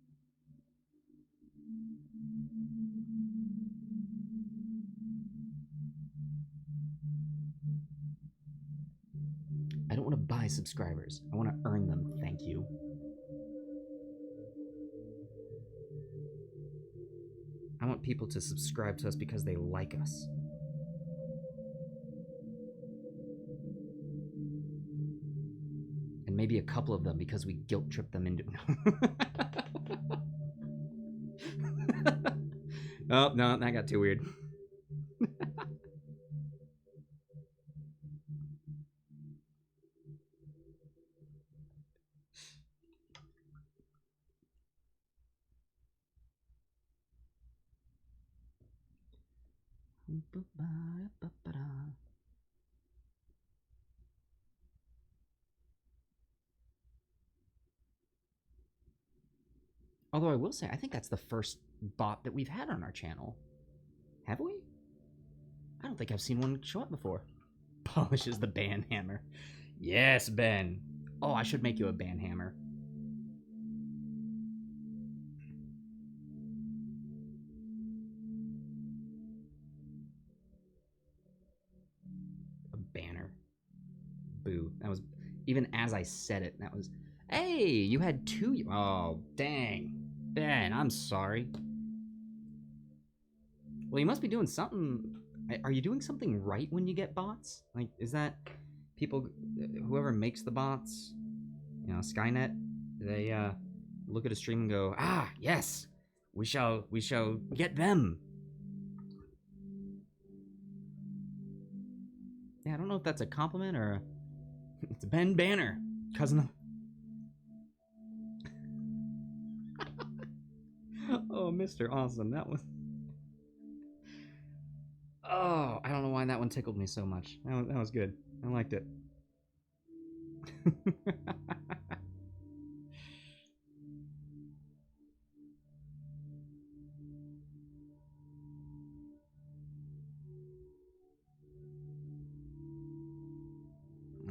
I don't want to buy subscribers. I want to earn them. Thank you. I want people to subscribe to us because they like us. And maybe a couple of them because we guilt trip them into... Oh, no, that got too weird. Although I will say, I think that's the first bot that we've had on our channel. Have we? I don't think I've seen one show up before. Polishes the band hammer. Yes, Ben. Oh, I should make you a band hammer. A banner. Boo. That was... even as I said it. That was, hey, you had two. Oh, dang. Ben, I'm sorry. Well, you must be doing something. Are you doing something right when you get bots? Like, is that people, whoever makes the bots, you know, Skynet, they look at a stream and go, ah, yes, we shall get them. Yeah, I don't know if that's a compliment or it's Ben Banner, cousin of... Oh, Mr. Awesome, that was... Oh, I don't know why that one tickled me so much. That was good. I liked it.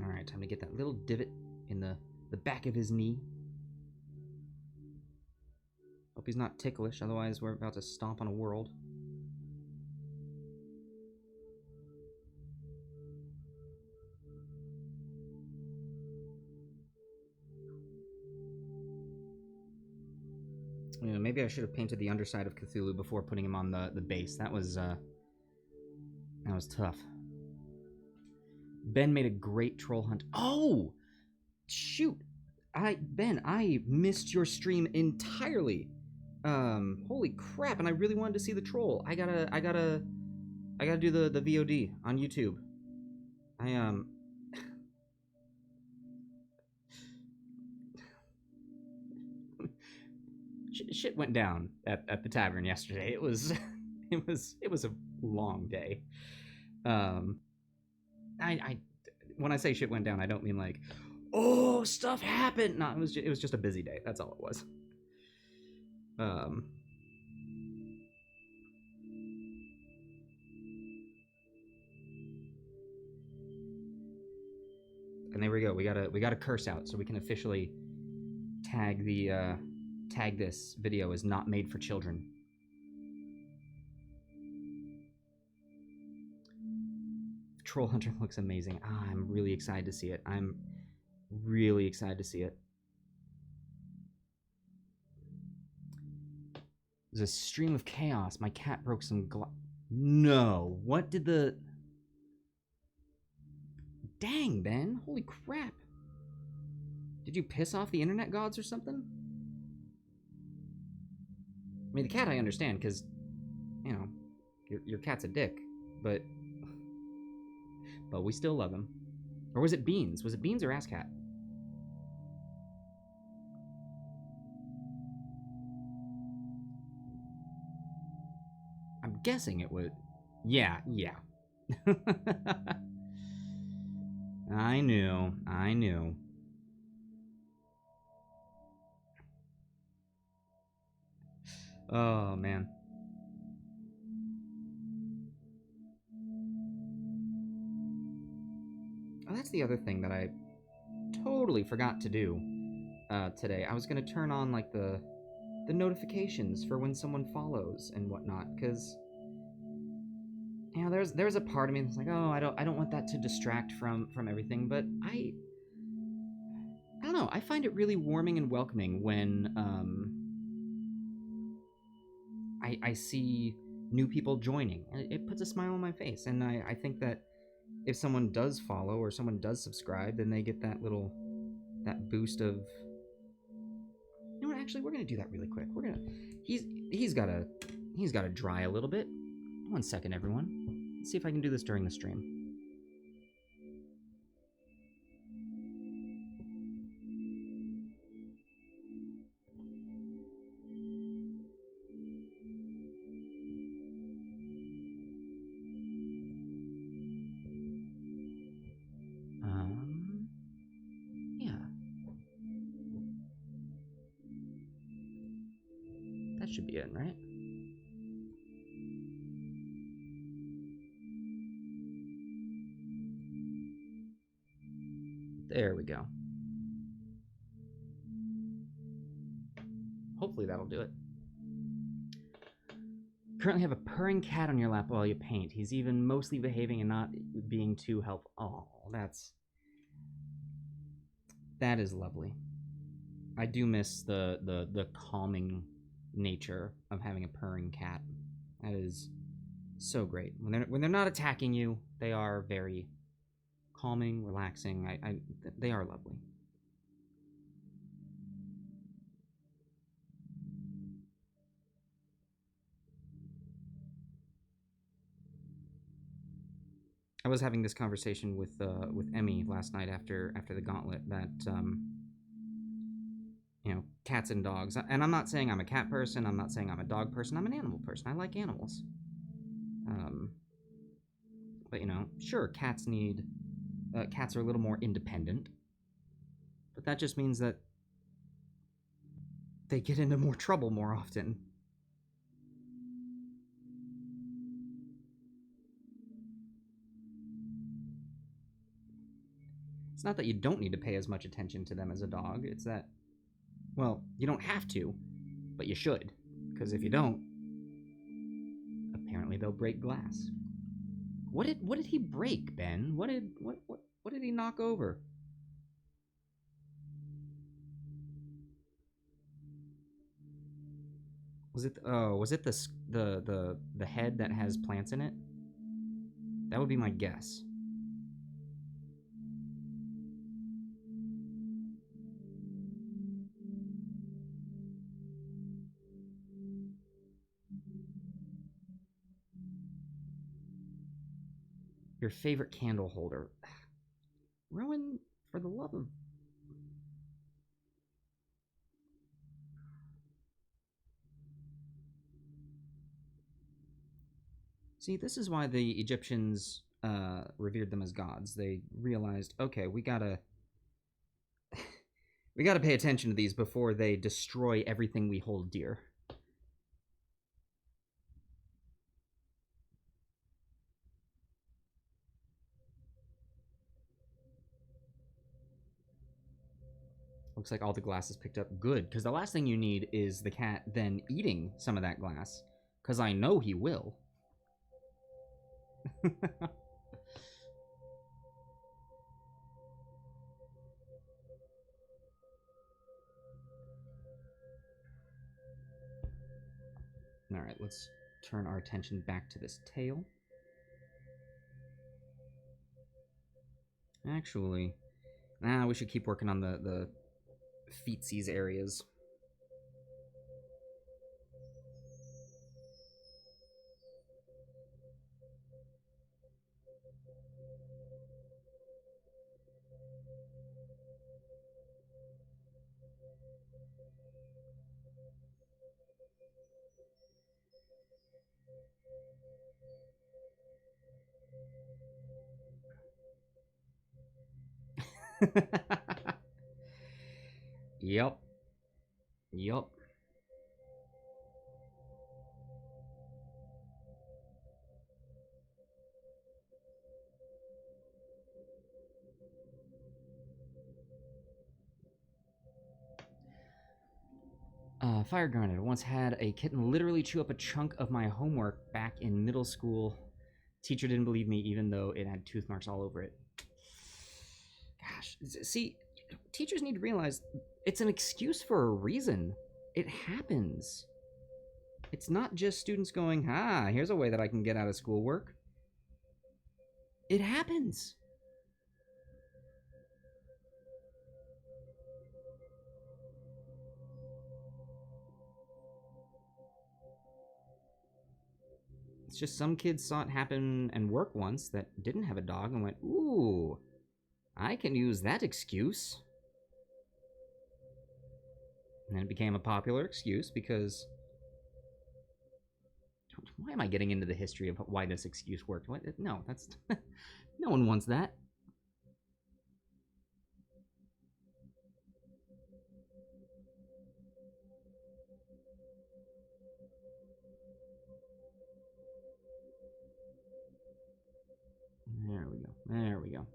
Alright, time to get that little divot in the back of his knee. Hope he's not ticklish, otherwise we're about to stomp on a world. You know, maybe I should have painted the underside of Cthulhu before putting him on the base. That was tough. Ben made a great troll hunt. Oh! Shoot! Ben, I missed your stream entirely. Holy crap, and I really wanted to see the troll. I gotta do the VOD on YouTube. Shit went down at the tavern yesterday. It was it was a long day. When I say shit went down, I don't mean like, oh, stuff happened. No, it was just a busy day. That's all it was. And there we go. We got a curse out, so we can officially tag this video as not made for children. Troll Hunter looks amazing. I'm really excited to see it. I'm really excited to see it. There's a stream of chaos. My cat broke some glass. No. What did the... Dang, Ben. Holy crap. Did you piss off the internet gods or something? I mean, the cat I understand, because, you know, your cat's a dick, but we still love him. Or was it Beans? Was it Beans or Asscat? I'm guessing it would. Yeah. I knew. Oh, man. Oh, that's the other thing that I totally forgot to do today. I was going to turn on, like, the notifications for when someone follows and whatnot, because, you know, there's a part of me that's like, oh, I don't want that to distract from everything, but I don't know. I find it really warming and welcoming when I see new people joining. It puts a smile on my face, and I think that if someone does follow or someone does subscribe, then they get that boost of, you know what, actually, we're gonna do that really quick. He's gotta dry a little bit. 1 second, everyone. Let's see if I can do this during the stream. Yeah. That should be it, right? There we go. Hopefully that'll do it. Currently have a purring cat on your lap while you paint. He's even mostly behaving and not being too helpful. Oh, that's... That is lovely. I do miss the calming nature of having a purring cat. That is so great. When they're not attacking you, they are very calming, relaxing. They are lovely. I was having this conversation with Emmy last night after the gauntlet that cats and dogs. And I'm not saying I'm a cat person. I'm not saying I'm a dog person. I'm an animal person. I like animals. But sure, cats are a little more independent. But that just means that they get into more trouble more often. It's not that you don't need to pay as much attention to them as a dog. It's that, well, you don't have to, but you should. Because if you don't, apparently they'll break glass. What did he break, Ben? What did he knock over? Was it the head that has plants in it? That would be my guess. Your favorite candle holder. Rowan, for the love of... See, this is why the Egyptians revered them as gods. They realized, okay, we gotta pay attention to these before they destroy everything we hold dear. Looks like all the glass is picked up. Good, because the last thing you need is the cat then eating some of that glass. Because I know he will. Alright, let's turn our attention back to this tail. Actually, we should keep working on the feetsies areas. Yep. Fire Granite. I once had a kitten literally chew up a chunk of my homework back in middle school. Teacher didn't believe me even though it had tooth marks all over it. Gosh. See, teachers need to realize it's an excuse for a reason. It happens. It's not just students going, here's a way that I can get out of schoolwork. It happens. It's just some kids saw it happen and work once that didn't have a dog and went, ooh, I can use that excuse. And then it became a popular excuse because... Why am I getting into the history of why this excuse worked? What? No, that's... No one wants that. There we go.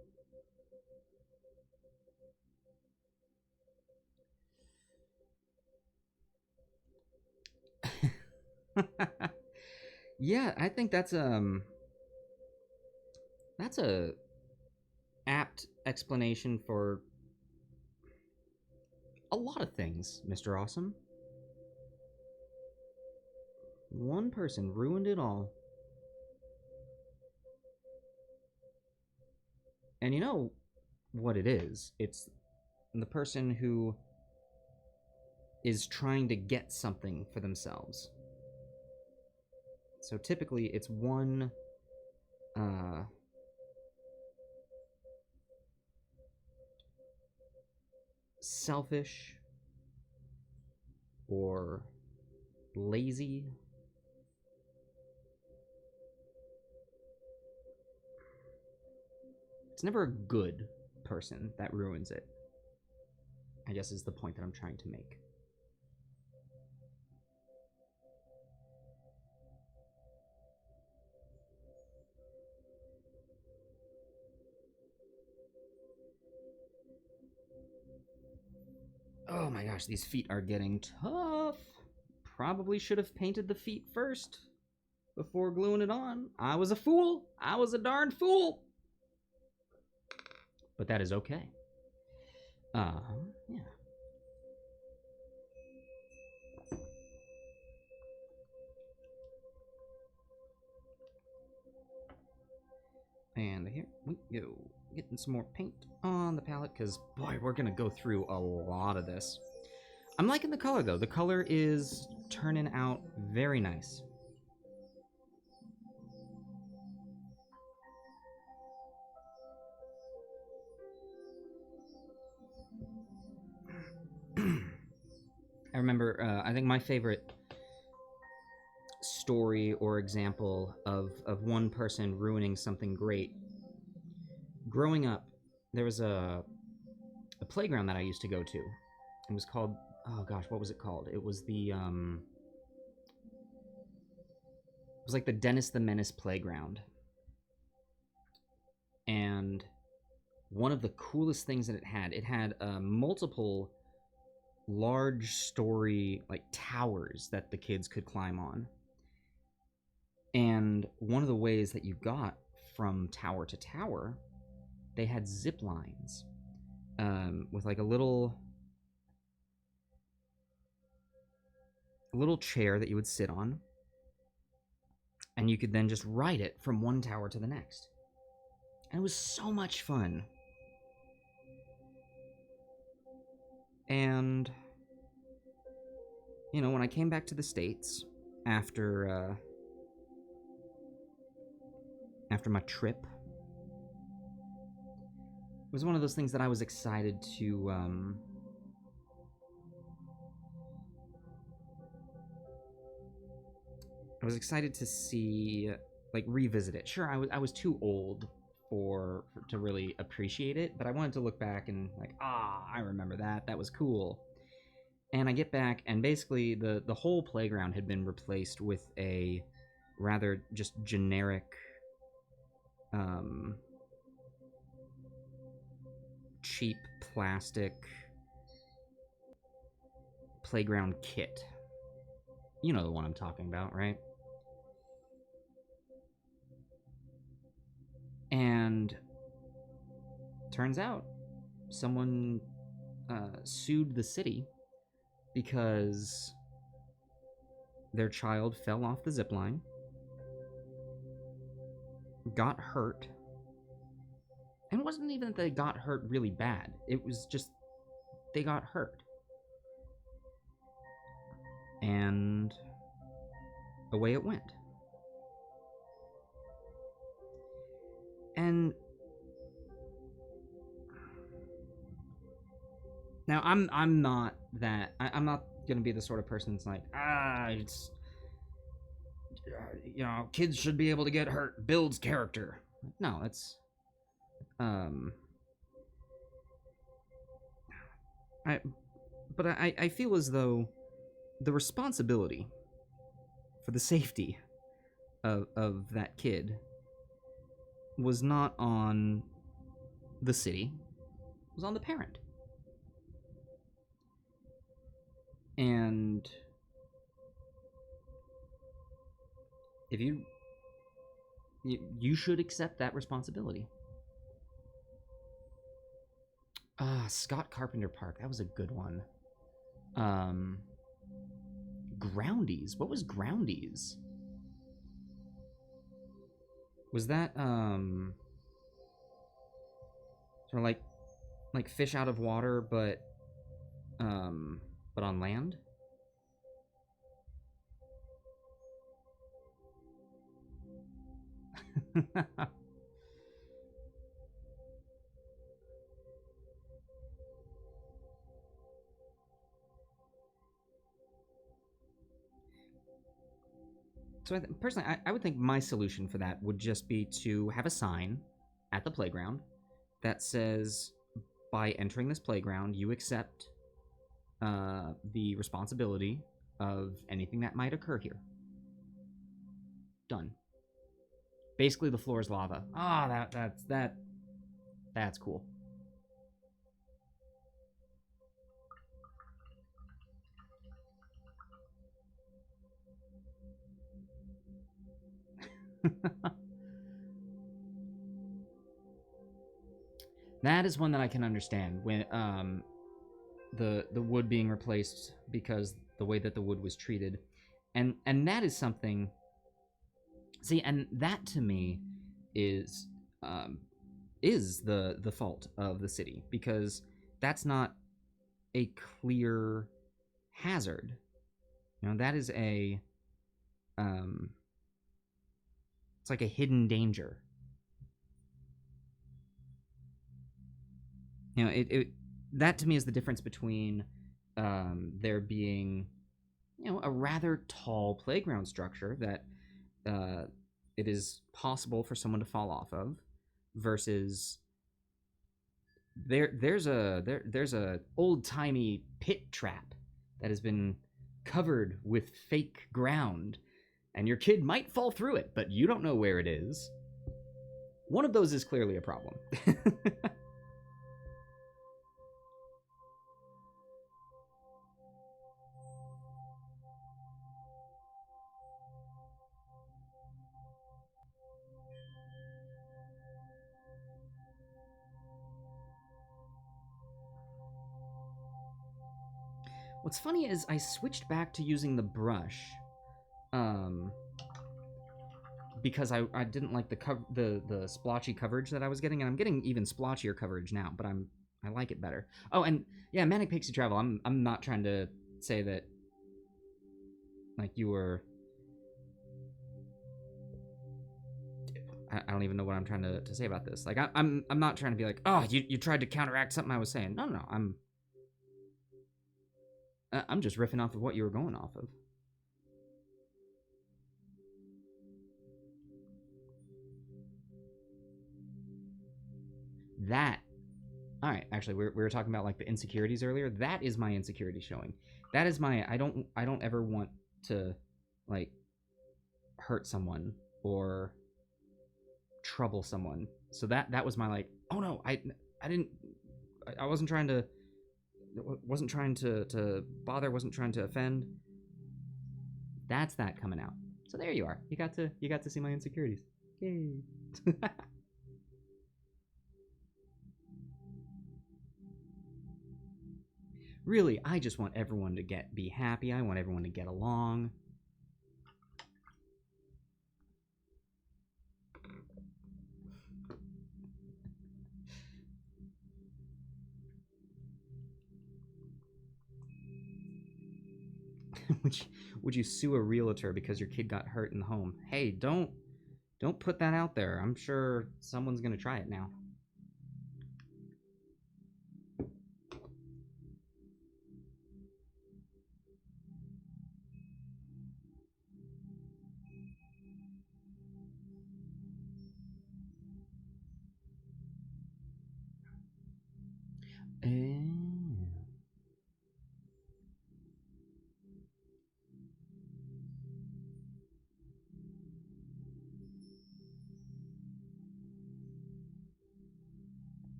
Yeah, I think that's a apt explanation for A lot of things, Mr. Awesome. One person ruined it all. And you know what it is? It's the person who is trying to get something for themselves. So typically it's one selfish or lazy. It's never a good person that ruins it, I guess, is the point that I'm trying to make. Oh my gosh, these feet are getting tough. Probably should have painted the feet first before gluing it on. I was a fool. I was a darn fool. But that is okay. Yeah. And here we go. Getting some more paint on the palette, because, boy, we're going to go through a lot of this. I'm liking the color, though. The color is turning out very nice. I remember, I think my favorite story or example of one person ruining something great. Growing up, there was a playground that I used to go to. It was called, oh gosh, what was it called? It was the, it was like the Dennis the Menace playground. And one of the coolest things that it had multiple large story, like, towers that the kids could climb on. And one of the ways that you got from tower to tower, they had zip lines with like a little chair that you would sit on, and you could then just ride it from one tower to the next. And it was so much fun. And, you know, when I came back to the States after my trip, it was one of those things that I was excited to, see, like, revisit it. Sure, I was too old to really appreciate it, but I wanted to look back and, like, I remember that. That was cool. And I get back, and basically the whole playground had been replaced with a rather just generic, cheap plastic playground kit. You know the one I'm talking about, right? And turns out someone sued the city because their child fell off the zip line, got hurt, and it wasn't even that they got hurt really bad. It was just they got hurt. And away it went. And now I'm not that I'm not gonna be the sort of person that's like, it's, you know, kids should be able to get hurt, builds character. No, that's I feel as though the responsibility for the safety of that kid was not on the city, it was on the parent. And if you should accept that responsibility. Scott Carpenter Park, that was a good one. Um, groundies. What was groundies? Was that sort of like fish out of water, but on land? So personally, I would think my solution for that would just be to have a sign at the playground that says, by entering this playground, you accept the responsibility of anything that might occur here. Done. Basically, the floor is lava. Ah, that's cool. That is one that I can understand, when the wood being replaced because the way that the wood was treated, and that is something. See, and that to me is the fault of the city, because that's not a clear hazard. You know, that is a it's like a hidden danger. You know, it that to me is the difference between there being, you know, a rather tall playground structure that it is possible for someone to fall off of, versus there's a old timey pit trap that has been covered with fake ground, and your kid might fall through it, but you don't know where it is. One of those is clearly a problem. What's funny is I switched back to using the brush, um, because I didn't like the splotchy coverage that I was getting, and I'm getting even splotchier coverage now, but I like it better. Oh, and yeah, Manic Pixie Travel. I'm not trying to say that like you were. I don't even know what I'm trying to say about this. Like I'm not trying to be like, oh, you tried to counteract something I was saying. No, I'm just riffing off of what you were going off of. That, all right, actually, we were talking about like the insecurities earlier. That is my insecurity showing. That is my, I don't ever want to like hurt someone or trouble someone. So that was my like, oh no, I didn't, I wasn't trying to, bother, wasn't trying to offend. That's that coming out. So there you are. You got to see my insecurities. Yay. Really, I just want everyone to be happy. I want everyone to get along. would you sue a realtor because your kid got hurt in the home? Hey, don't put that out there. I'm sure someone's gonna try it now.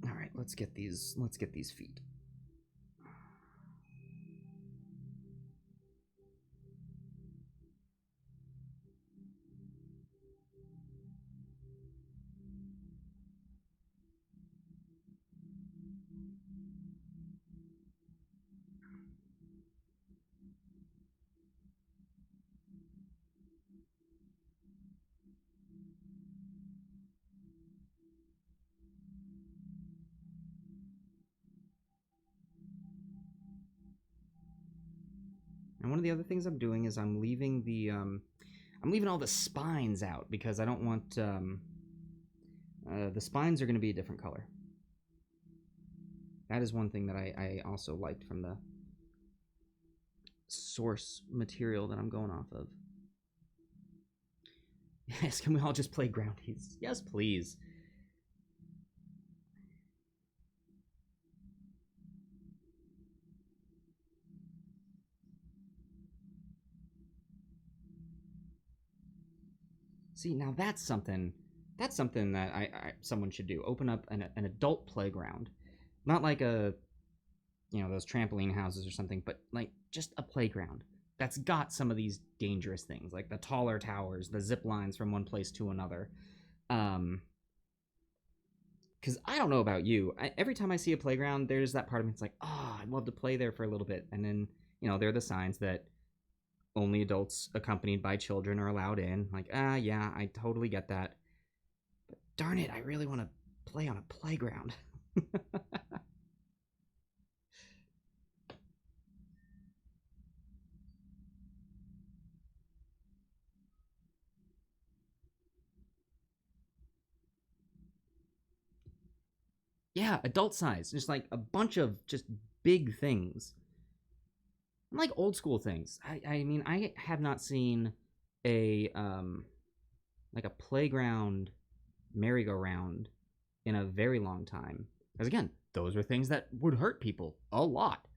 All right, let's get these feet. And one of the other things I'm doing is I'm leaving all the spines out because I don't want, the spines are going to be a different color. That is one thing that I also liked from the source material that I'm going off of. Yes, can we all just play groundies? Yes, please. See, now that's something that someone should do. Open up an adult playground. Not like a, those trampoline houses or something, but like just a playground that's got some of these dangerous things, like the taller towers, the zip lines from one place to another. Because I don't know about you, every time I see a playground, there's that part of me that's like, oh, I'd love to play there for a little bit. And then, there are the signs that only adults accompanied by children are allowed in. Like, yeah, I totally get that. But darn it, I really want to play on a playground. Yeah, adult size. Just like a bunch of just big things. Like old school things. I mean, I have not seen a like a playground merry-go-round in a very long time. Because again, those are things that would hurt people a lot.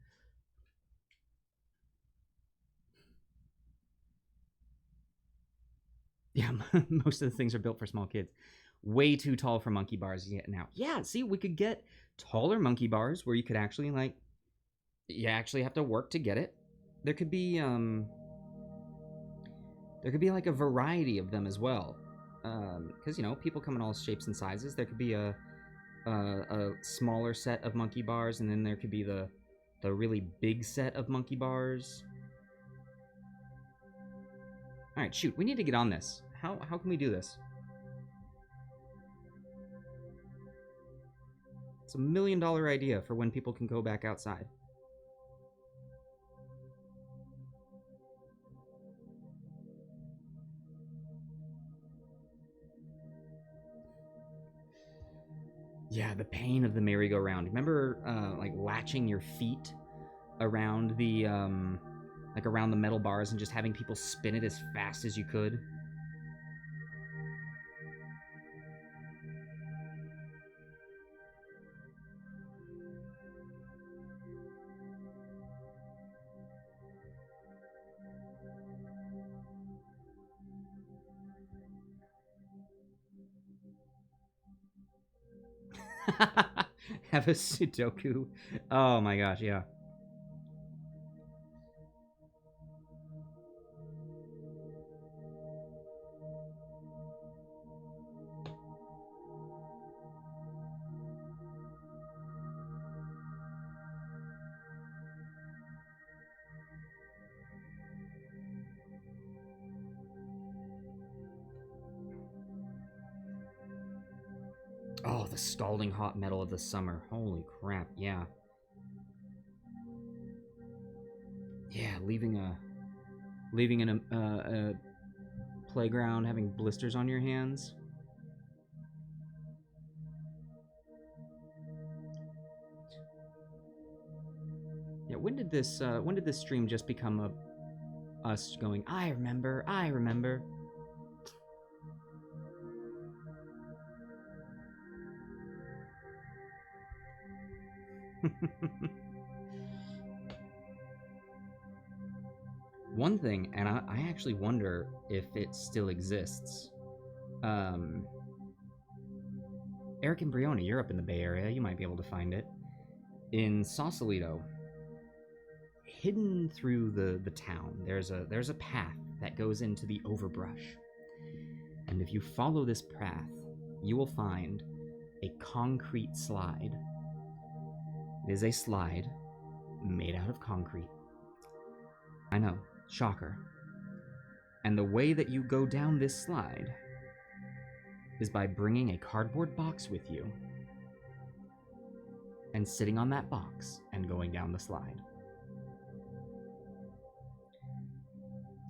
Yeah, most of the things are built for small kids. Way too tall for monkey bars yet now. Yeah, see, we could get taller monkey bars where you could actually you actually have to work to get it. There could be like a variety of them as well. Because people come in all shapes and sizes. There could be a smaller set of monkey bars, and then there could be the really big set of monkey bars. All right, shoot, we need to get on this. How can we do this? It's $1 million idea for when people can go back outside. Yeah, the pain of the merry-go-round. Remember, like latching your feet around the around the metal bars and just having people spin it as fast as you could? Have a Sudoku. Oh my gosh, yeah. Oh, the scalding hot metal of the summer. Holy crap, yeah. Yeah, leaving in a playground, having blisters on your hands. Yeah, when did this stream just become us going, I remember. One thing, and I actually wonder if it still exists. Eric and Briona, you're up in the Bay Area. You might be able to find it. In Sausalito, hidden through the town, there's a path that goes into the overbrush. And if you follow this path, you will find a concrete slide. It is a slide made out of concrete. I know, shocker. And the way that you go down this slide is by bringing a cardboard box with you and sitting on that box and going down the slide.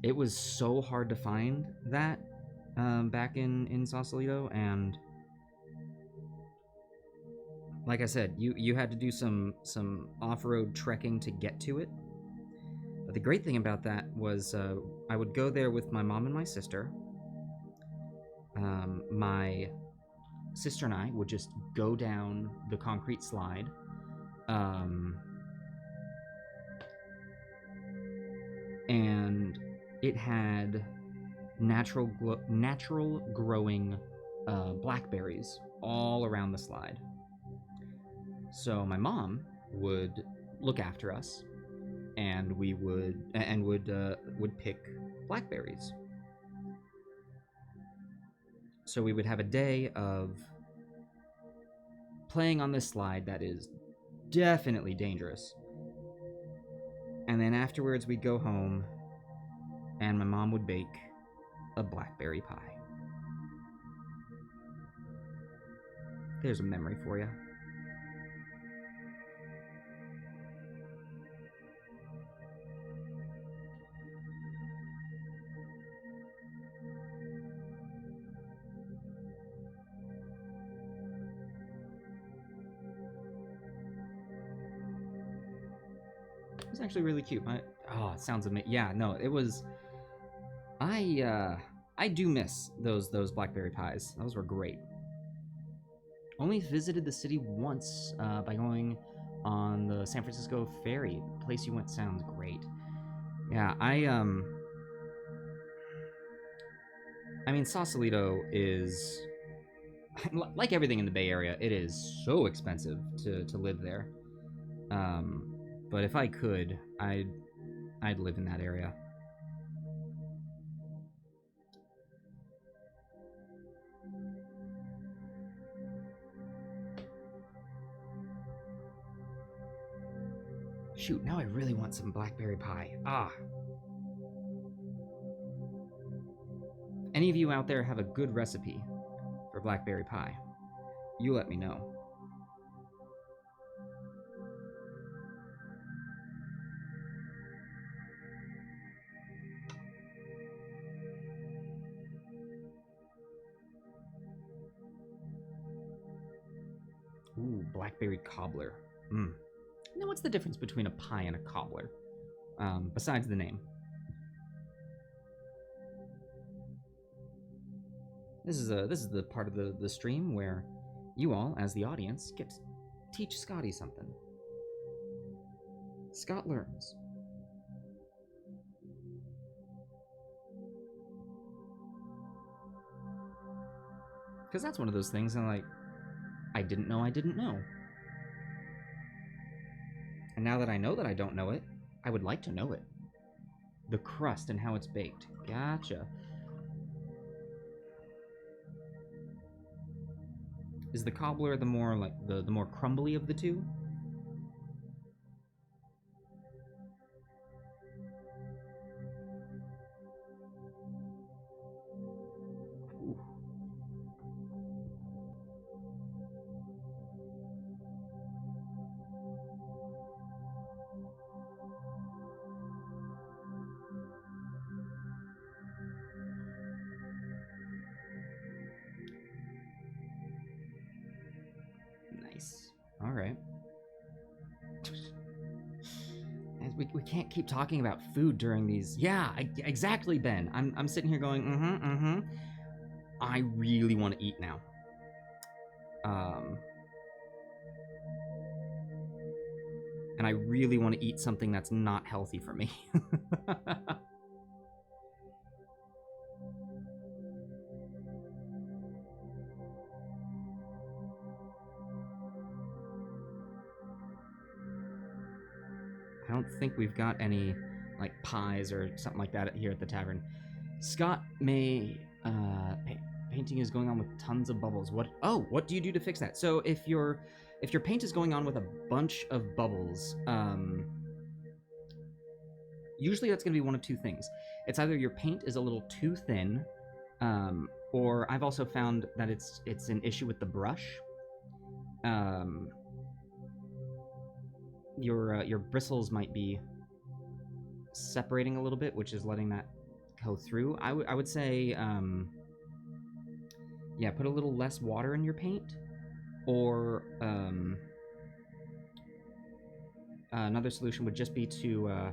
It was so hard to find that back in Sausalito, and like I said, you had to do some off-road trekking to get to it. But the great thing about that was I would go there with my mom and my sister. My sister and I would just go down the concrete slide. And it had natural growing blackberries all around the slide. So my mom would look after us, and we would pick blackberries. So we would have a day of playing on this slide that is definitely dangerous. And then afterwards we'd go home, and my mom would bake a blackberry pie. There's a memory for you. It was actually really cute. It sounds amazing. Yeah, no, it was. I do miss those blackberry pies. Those were great. Only visited the city once by going on the San Francisco ferry. The place you went sounds great. Yeah, I mean, Sausalito is like everything in the Bay Area. It is so expensive to live there. But if I could, I'd live in that area. Shoot, now I really want some blackberry pie. Any of you out there have a good recipe for blackberry pie? You let me know. Ooh, blackberry cobbler. Now, what's the difference between a pie and a cobbler? Besides the name. This is the part of the stream where you all, as the audience, get to teach Scotty something. Scott learns. Because that's one of those things I'm like, I didn't know I didn't know. And now that I know that I don't know it, I would like to know it. The crust and how it's baked. Gotcha. Is the cobbler the more like the more crumbly of the two? Ooh. Nice. All right. We can't keep talking about food during these. Yeah, exactly, Ben. I'm sitting here going, I really want to eat now. And I really want to eat something that's not healthy for me. I don't think we've got any like pies or something like that here at the tavern. Scott may painting is going on with tons of bubbles. What do you do to fix that? So if your paint is going on with a bunch of bubbles, usually that's going to be one of two things. It's either your paint is a little too thin, or I've also found that it's an issue with the brush. Your bristles might be separating a little bit, which is letting that go through, I would say, yeah, put a little less water in your paint, or another solution would just be to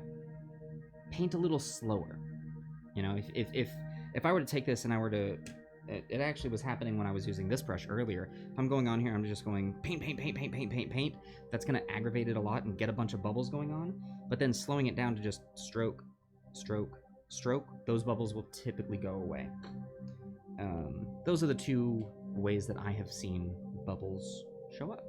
paint a little slower. You know, if I were to take this and I were to, it actually was happening when I was using this brush earlier. If I'm going on here, I'm just going paint, paint, paint, paint, paint, paint, paint. That's gonna aggravate it a lot and get a bunch of bubbles going on. But then slowing it down to just stroke, stroke, stroke, those bubbles will typically go away. Those are the two ways that I have seen bubbles show up.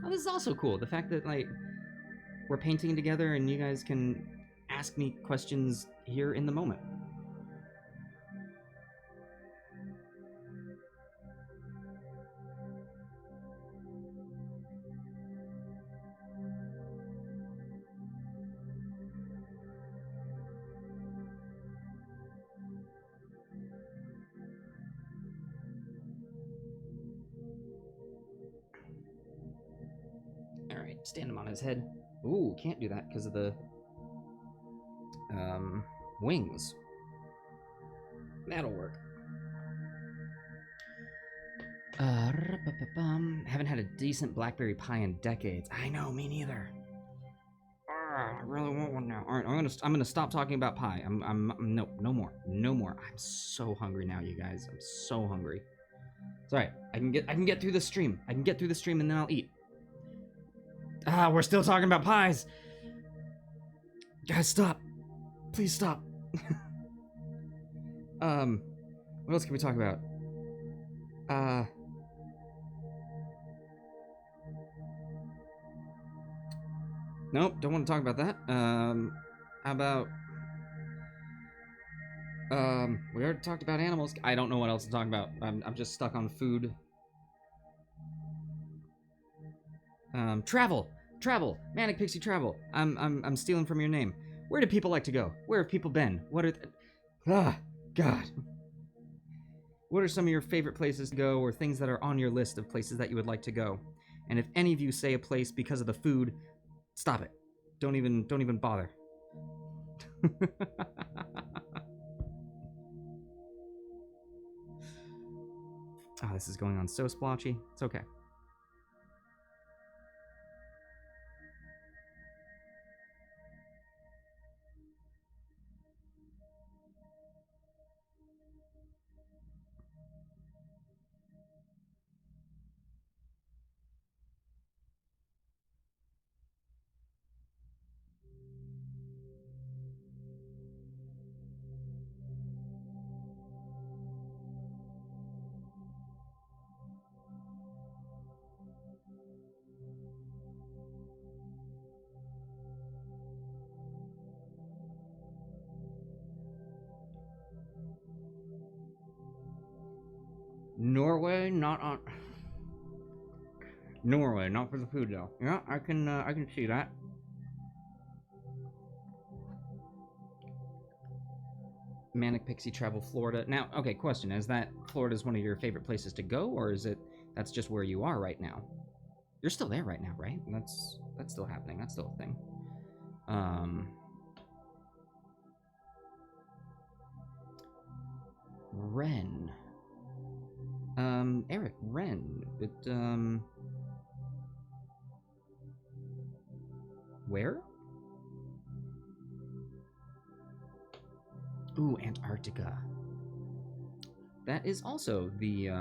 Oh, this is also cool. The fact that, like, we're painting together and you guys can ask me questions here in the moment. Alright, stand him on his head. Ooh, can't do that because of the wings. That'll work. Haven't had a decent blackberry pie in decades. I know, me neither. I really want one now. All right, I'm gonna stop talking about pie. No more. I'm so hungry now, you guys. I'm so hungry. It's all right. I can get through the stream. And then I'll eat. We're still talking about pies. Guys, stop. Please stop. What else can we talk about? Nope, don't want to talk about that. How about... we already talked about animals. I don't know what else to talk about. I'm just stuck on food. Travel! Manic Pixie Travel. I'm stealing from your name. Where do people like to go? Where have people been? What are... God. What are some of your favorite places to go, or things that are on your list of places that you would like to go? And if any of you say a place because of the food, stop it. Don't even bother. Oh, this is going on so splotchy. It's okay. Norway, not for the food though. Yeah, I can see that. Manic Pixie Travel Florida. Now, okay, question: is that Florida's one of your favorite places to go, or is it that's just where you are right now? You're still there right now, right? That's still happening. That's still a thing. Ren. Eric, Ren. Where? Ooh, Antarctica. That is also the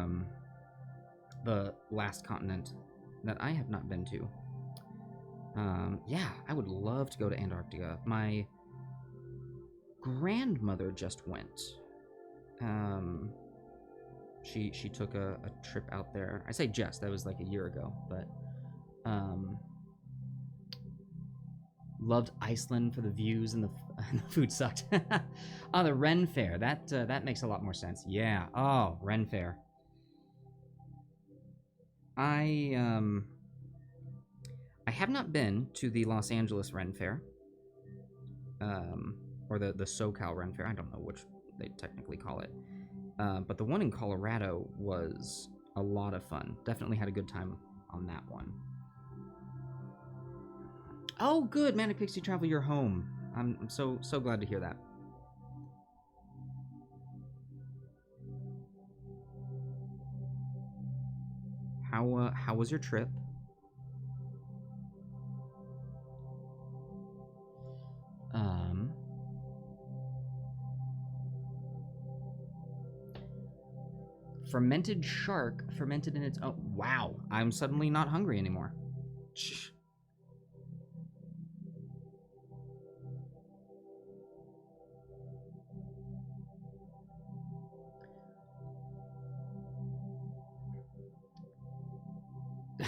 last continent that I have not been to. Yeah, I would love to go to Antarctica. My grandmother just went. She took a trip out there. I say just, that was like a year ago, but loved Iceland for the views and the food sucked. Oh, the Ren Fair. That makes a lot more sense. Yeah. Oh, Ren Fair. I have not been to the Los Angeles Ren Fair. Or the SoCal Ren Fair. I don't know which they technically call it. But the one in Colorado was a lot of fun. Definitely had a good time on that one. Oh, good, Manic Pixie Travel, you're home. I'm so glad to hear that. How was your trip? Fermented shark, fermented in its own... Wow, I'm suddenly not hungry anymore. Shh.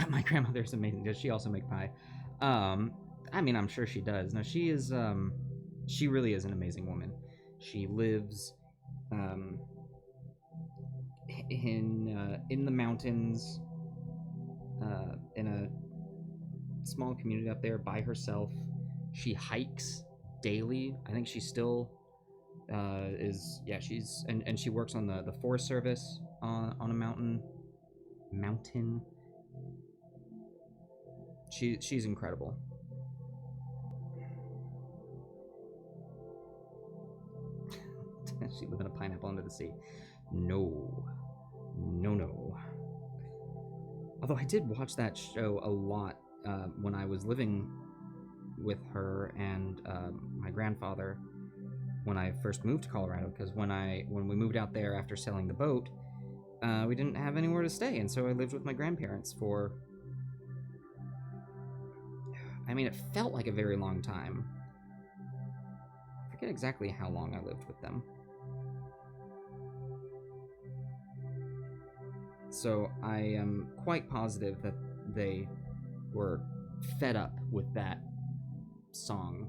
My grandmother's amazing. Does she also make pie? I mean, I'm sure she does. No, she is, she really is an amazing woman. She lives, in the mountains, in a small community up there by herself. She hikes daily. I think she still, she's, and she works on the Forest Service on a mountain. She's incredible. She live in a pineapple under the sea. No. Although I did watch that show a lot when I was living with her and my grandfather when I first moved to Colorado, because when we moved out there after selling the boat, we didn't have anywhere to stay, and so I lived with my grandparents for... I mean, it felt like a very long time. I forget exactly how long I lived with them. So I am quite positive that they were fed up with that song.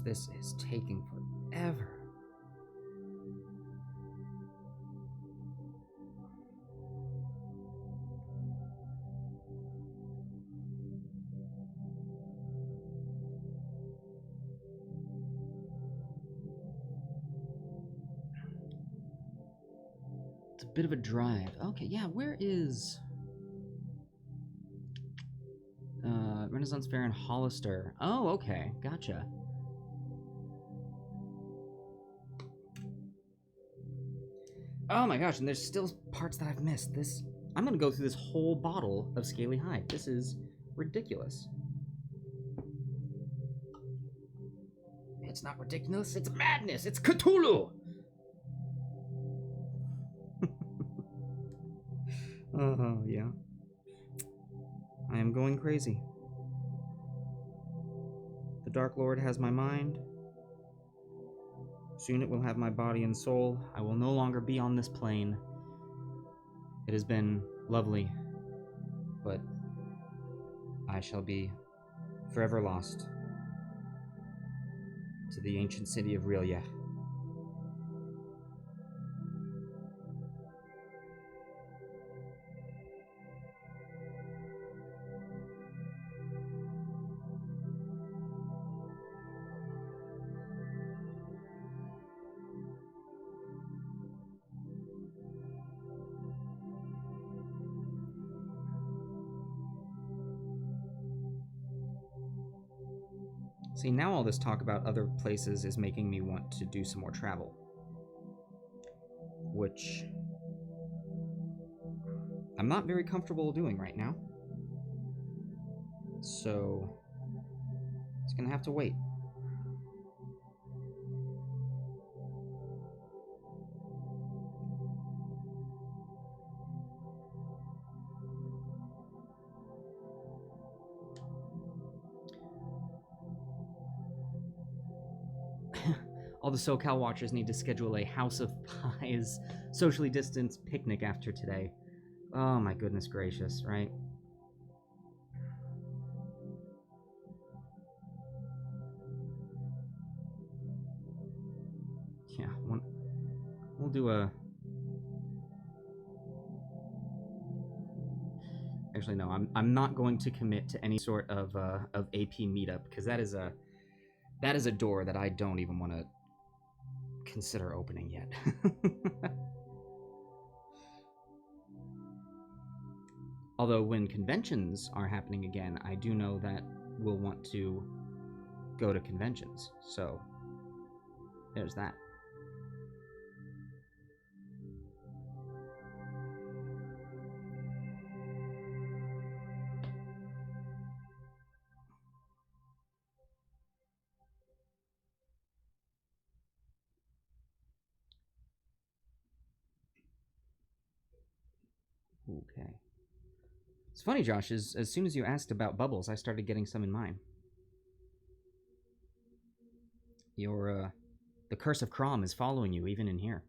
This is taking forever. It's a bit of a drive. Okay, yeah, where is... Renaissance Fair in Hollister. Oh, okay, gotcha. Oh my gosh, and there's still parts that I've missed. I'm gonna go through this whole bottle of Scaly Hide. This is ridiculous. It's not ridiculous, it's madness! It's Cthulhu! Oh, yeah. I am going crazy. The Dark Lord has my mind. Soon it will have my body and soul. I will no longer be on this plane. It has been lovely, but I shall be forever lost to the ancient city of Relia. See, now all this talk about other places is making me want to do some more travel. Which I'm not very comfortable doing right now. So it's gonna have to wait. All the SoCal watchers need to schedule a House of Pies socially distanced picnic after today. Oh my goodness gracious, right? We'll do a... Actually, no, I'm not going to commit to any sort of AP meetup, because that is a door that I don't even want to consider opening yet. Although when conventions are happening again, I do know that we'll want to go to conventions. So there's that. Okay. It's funny, Josh, as soon as you asked about bubbles, I started getting some in mine. The curse of Crom is following you, even in here.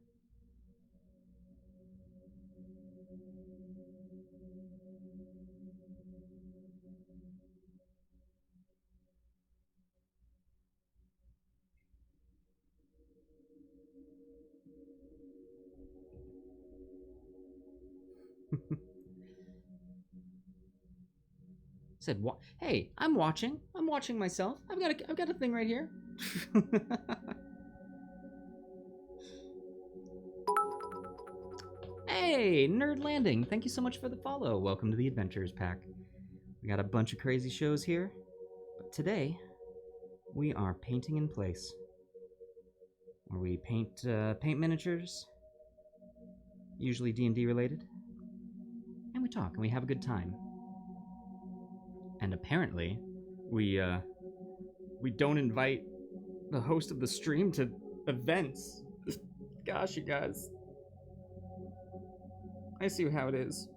Said, "What? Hey, I'm watching. I'm watching myself. I've got a thing right here." Hey, Nerd Landing. Thank you so much for the follow. Welcome to the Adventures Pack. We got a bunch of crazy shows here, but today we are painting in place, where we paint miniatures, usually D&D related, and we talk and we have a good time. And apparently, we don't invite the host of the stream to events. Gosh, you guys. I see how it is.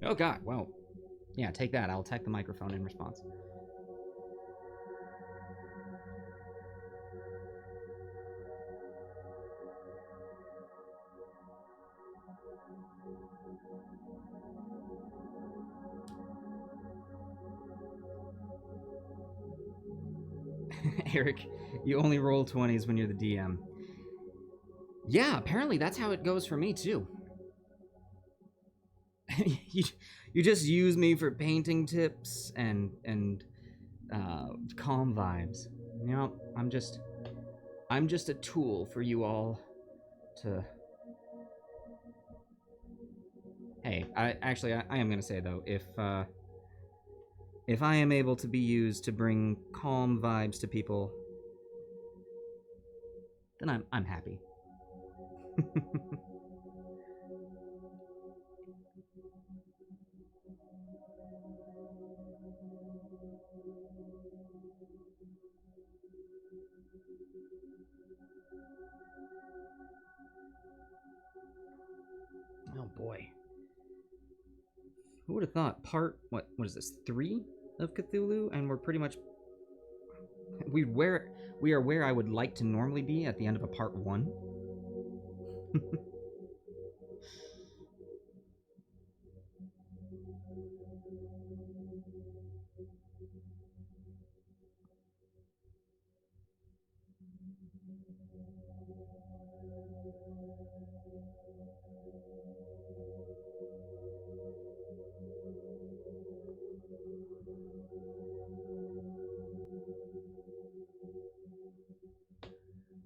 Oh god, well. Yeah, take that. I'll take the microphone in response. Eric, you only roll 20s when you're the DM. Yeah, apparently that's how it goes for me too. you just use me for painting tips and calm vibes. You know, I'm just a tool for you all to... Hey, I am gonna say though, if I am able to be used to bring calm vibes to people, then I'm happy. Oh boy. Who would have thought what is this, 3 of Cthulhu? And we're pretty much... We are where I would like to normally be at the end of a part 1.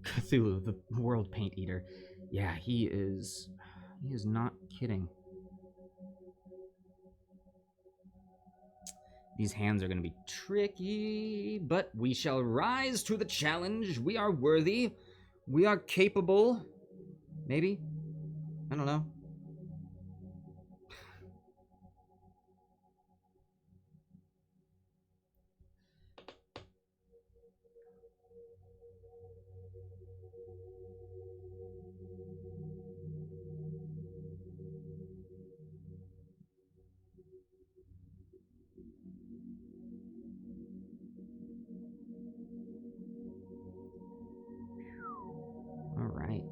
Cthulhu, the world paint eater. Yeah, he is not kidding. These hands are going to be tricky, but we shall rise to the challenge. We are worthy. We are capable. Maybe? I don't know. All right.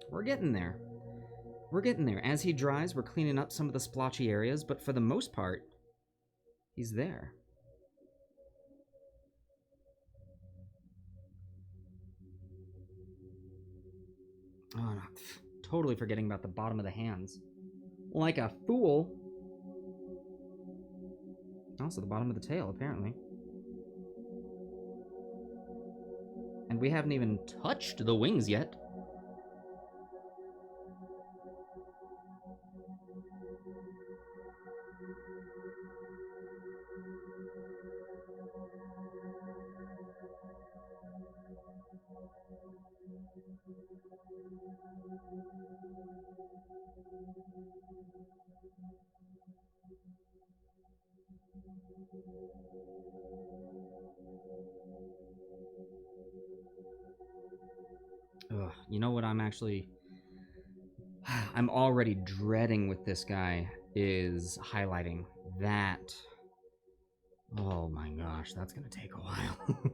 We're getting there. we're getting there. As he dries, we're cleaning up some of the splotchy areas, but for the most part, he's there. Oh, no, totally forgetting about the bottom of the hands. Like a fool. Also, the bottom of the tail, apparently. And we haven't even touched the wings yet. Ugh, you know what I'm already dreading with this guy is highlighting that. Oh my gosh, that's gonna take a while.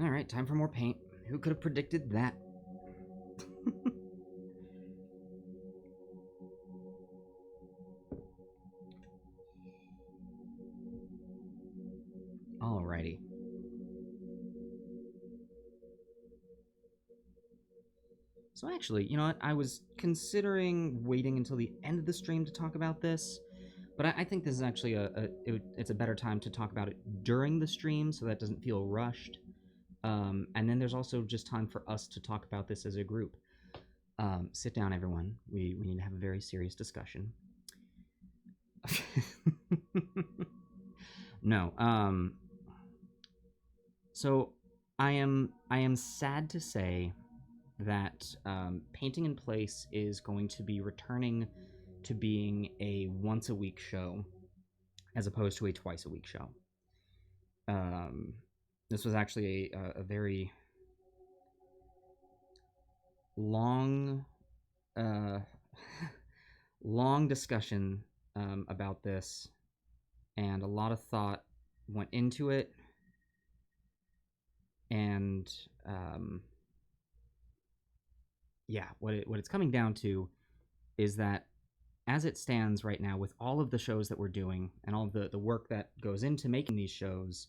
Alright, time for more paint. Who could have predicted that? Alrighty. So actually, you know what? I was considering waiting until the end of the stream to talk about this, but I think this is actually it's a better time to talk about it during the stream so that doesn't feel rushed. And then there's also just time for us to talk about this as a group. Sit down, everyone. We need to have a very serious discussion. No. So I am sad to say that Painting in Place is going to be returning to being a once-a-week show as opposed to a twice-a-week show. This was actually a very long long discussion about this, and a lot of thought went into it, and yeah, what it's coming down to is that as it stands right now, with all of the shows that we're doing and all of the work that goes into making these shows,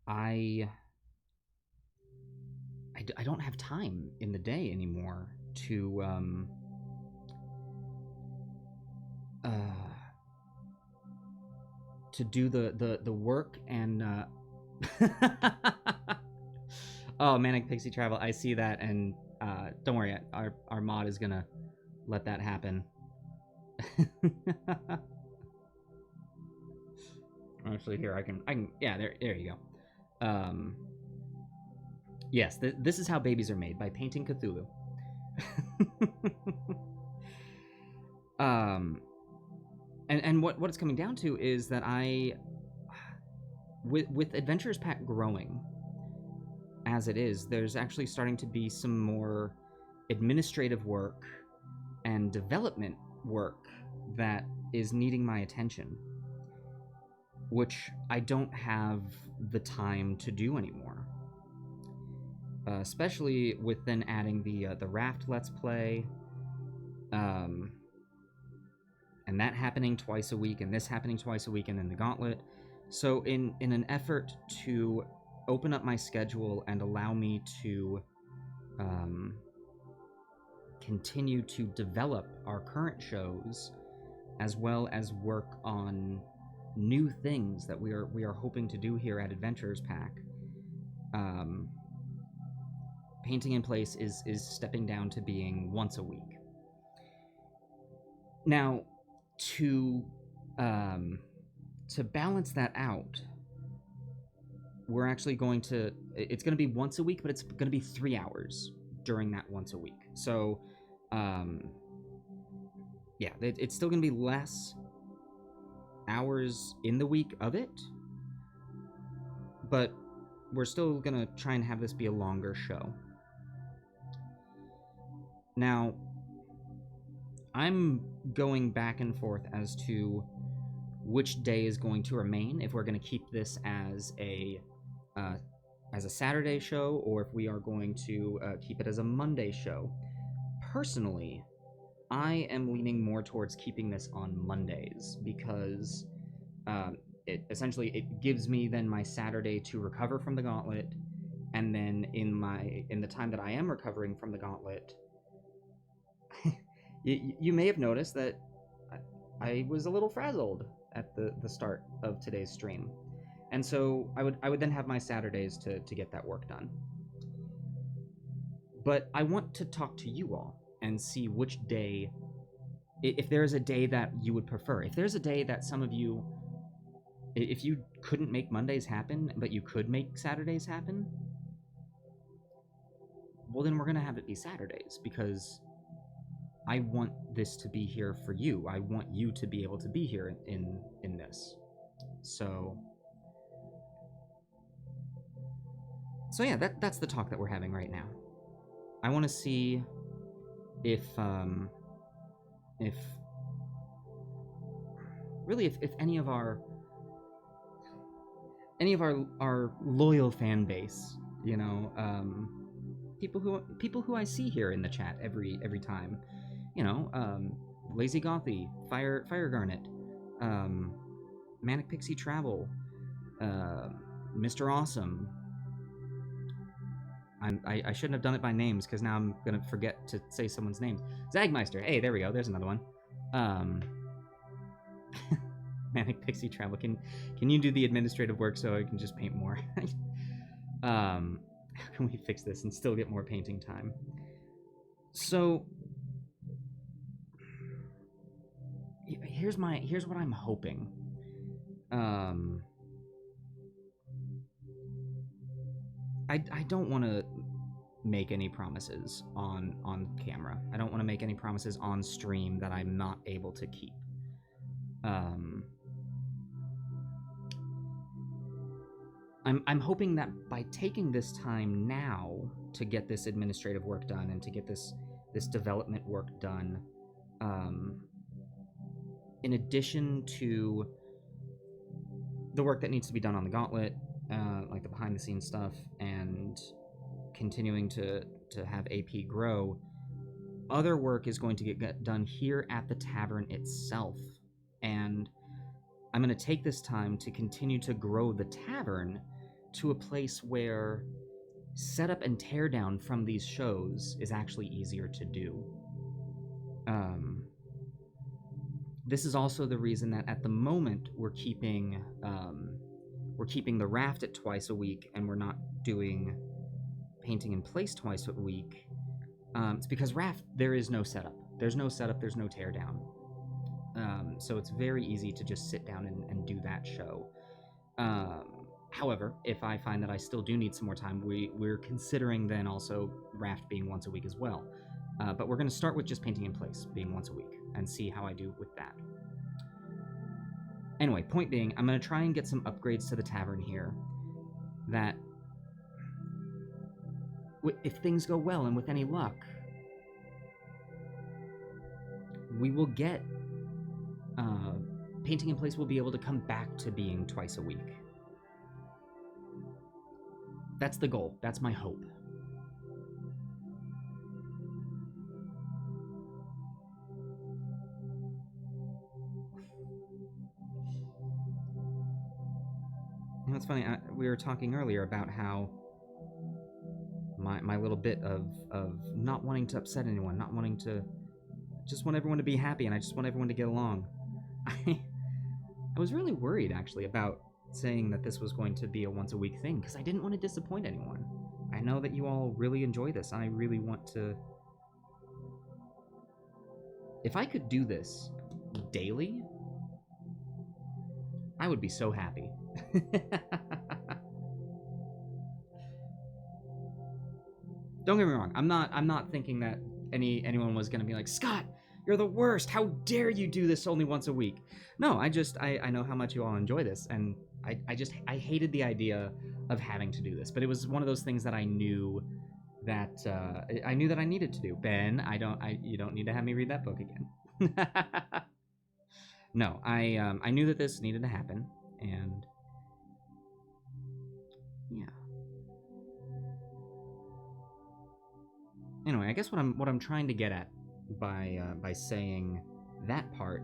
I don't have time in the day anymore to do the work and oh, Manic Pixie Travel, I see that, and don't worry, our mod is gonna let that happen. Actually, here I can yeah, there you go. Yes, this is how babies are made, by painting Cthulhu. And what it's coming down to is that with Adventurers Pack growing as it is, there's actually starting to be some more administrative work and development work that is needing my attention, which I don't have the time to do anymore. Especially with then adding the Raft Let's Play, and that happening twice a week, and this happening twice a week, and then the Gauntlet. So in an effort to open up my schedule and allow me to continue to develop our current shows, as well as work on new things that we are hoping to do here at Adventurers Pack, Painting in Place is stepping down to being once a week. Now, to balance that out, we're actually going to, it's going to be once a week, but it's going to be 3 hours during that once a week. So, yeah, it's still going to be less hours in the week of it, but we're still gonna try and have this be a longer show. Now, I'm going back and forth as to which day is going to remain, if we're going to keep this as a Saturday show, or if we are going to keep it as a Monday show. Personally, I am leaning more towards keeping this on Mondays, because it gives me then my Saturday to recover from the gauntlet, and then in the time that I am recovering from the gauntlet, you may have noticed that I was a little frazzled at the start of today's stream. And so I would then have my Saturdays to get that work done. But I want to talk to you all and see which day, if there is a day that you would prefer. If there's a day that some of you, if you couldn't make Mondays happen, but you could make Saturdays happen, well, then we're going to have it be Saturdays, because I want this to be here for you. I want you to be able to be here in this. So yeah, that's the talk that we're having right now. I want to see if any of our loyal fan base, you know, people who I see here in the chat every time, you know, Lazy Gothy, Fire Garnet, Manic Pixie Travel, Mr. Awesome. I shouldn't have done it by names, because now I'm gonna forget to say someone's name. Zagmeister, hey, there we go. There's another one. Manic Pixie Travel. Can you do the administrative work so I can just paint more? How can we fix this and still get more painting time? So here's what I'm hoping. I don't want to make any promises on camera. I don't want to make any promises on stream that I'm not able to keep. I'm hoping that by taking this time now to get this administrative work done and to get this development work done, in addition to the work that needs to be done on the gauntlet, like the behind the scenes stuff, and continuing to have AP grow, other work is going to get done here at the tavern itself. And I'm going to take this time to continue to grow the tavern to a place where setup and teardown from these shows is actually easier to do. This is also the reason that at the moment we're keeping the raft at twice a week, and we're not doing painting in place twice a week. It's because raft, there is no setup. There's no setup, there's no teardown. So it's very easy to just sit down and do that show. However, if I find that I still do need some more time, we're considering then also raft being once a week as well. But we're going to start with just painting in place being once a week and see how I do with that. Anyway, point being, I'm going to try and get some upgrades to the tavern here that, if things go well and with any luck, we will get painting in place will be able to come back to being twice a week. That's the goal. That's my hope. You know, it's funny, we were talking earlier about how my little bit of not wanting to upset anyone, not wanting to, just want everyone to be happy, and I just want everyone to get along. I was really worried, actually, about saying that this was going to be a once-a-week thing, because I didn't want to disappoint anyone. I know that you all really enjoy this, and I really want to... If I could do this daily, I would be so happy. Don't get me wrong, I'm not thinking that anyone was gonna be like, Scott, you're the worst, how dare you do this only once a week. No, I know how much you all enjoy this, and I hated the idea of having to do this, but it was one of those things that I knew that I needed to do. Ben, you don't need to have me read that book again. No, I knew that this needed to happen, and yeah. Anyway, I guess what I'm trying to get at by saying that part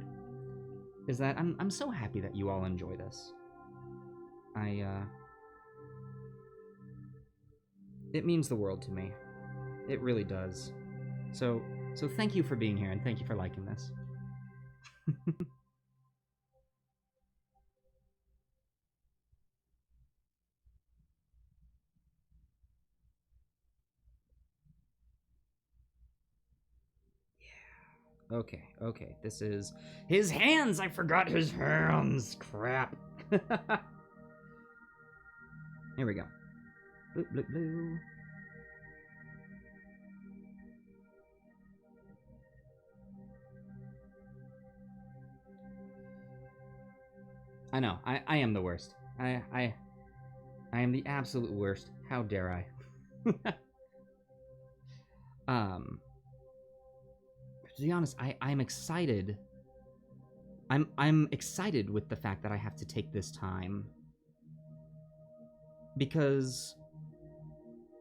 is that I'm so happy that you all enjoy this. It means the world to me. It really does. So thank you for being here, and thank you for liking this. Okay, this is his hands. I forgot his hands. Crap. Here we go. Bloop, bloop, bloop. I know. I am the worst. I am the absolute worst. How dare I? To be honest, I'm excited. I'm excited with the fact that I have to take this time. Because,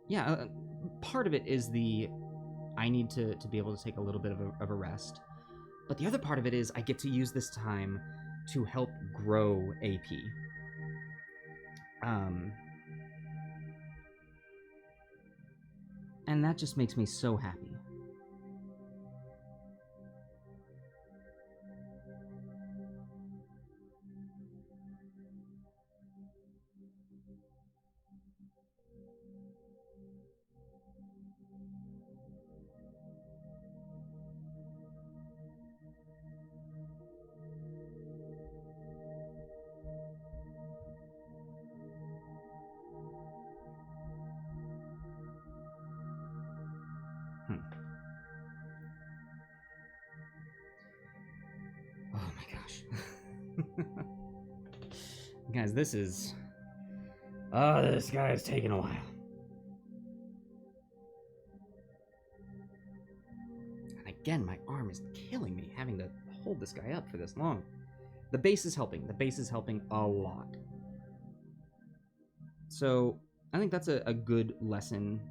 yeah, part of it is I need to be able to take a little bit of a rest. But the other part of it is I get to use this time to help grow AP. And that just makes me so happy. Oh my gosh. Guys, this guy is taking a while. And again, my arm is killing me having to hold this guy up for this long. The base is helping. The base is helping a lot. So, I think that's a good lesson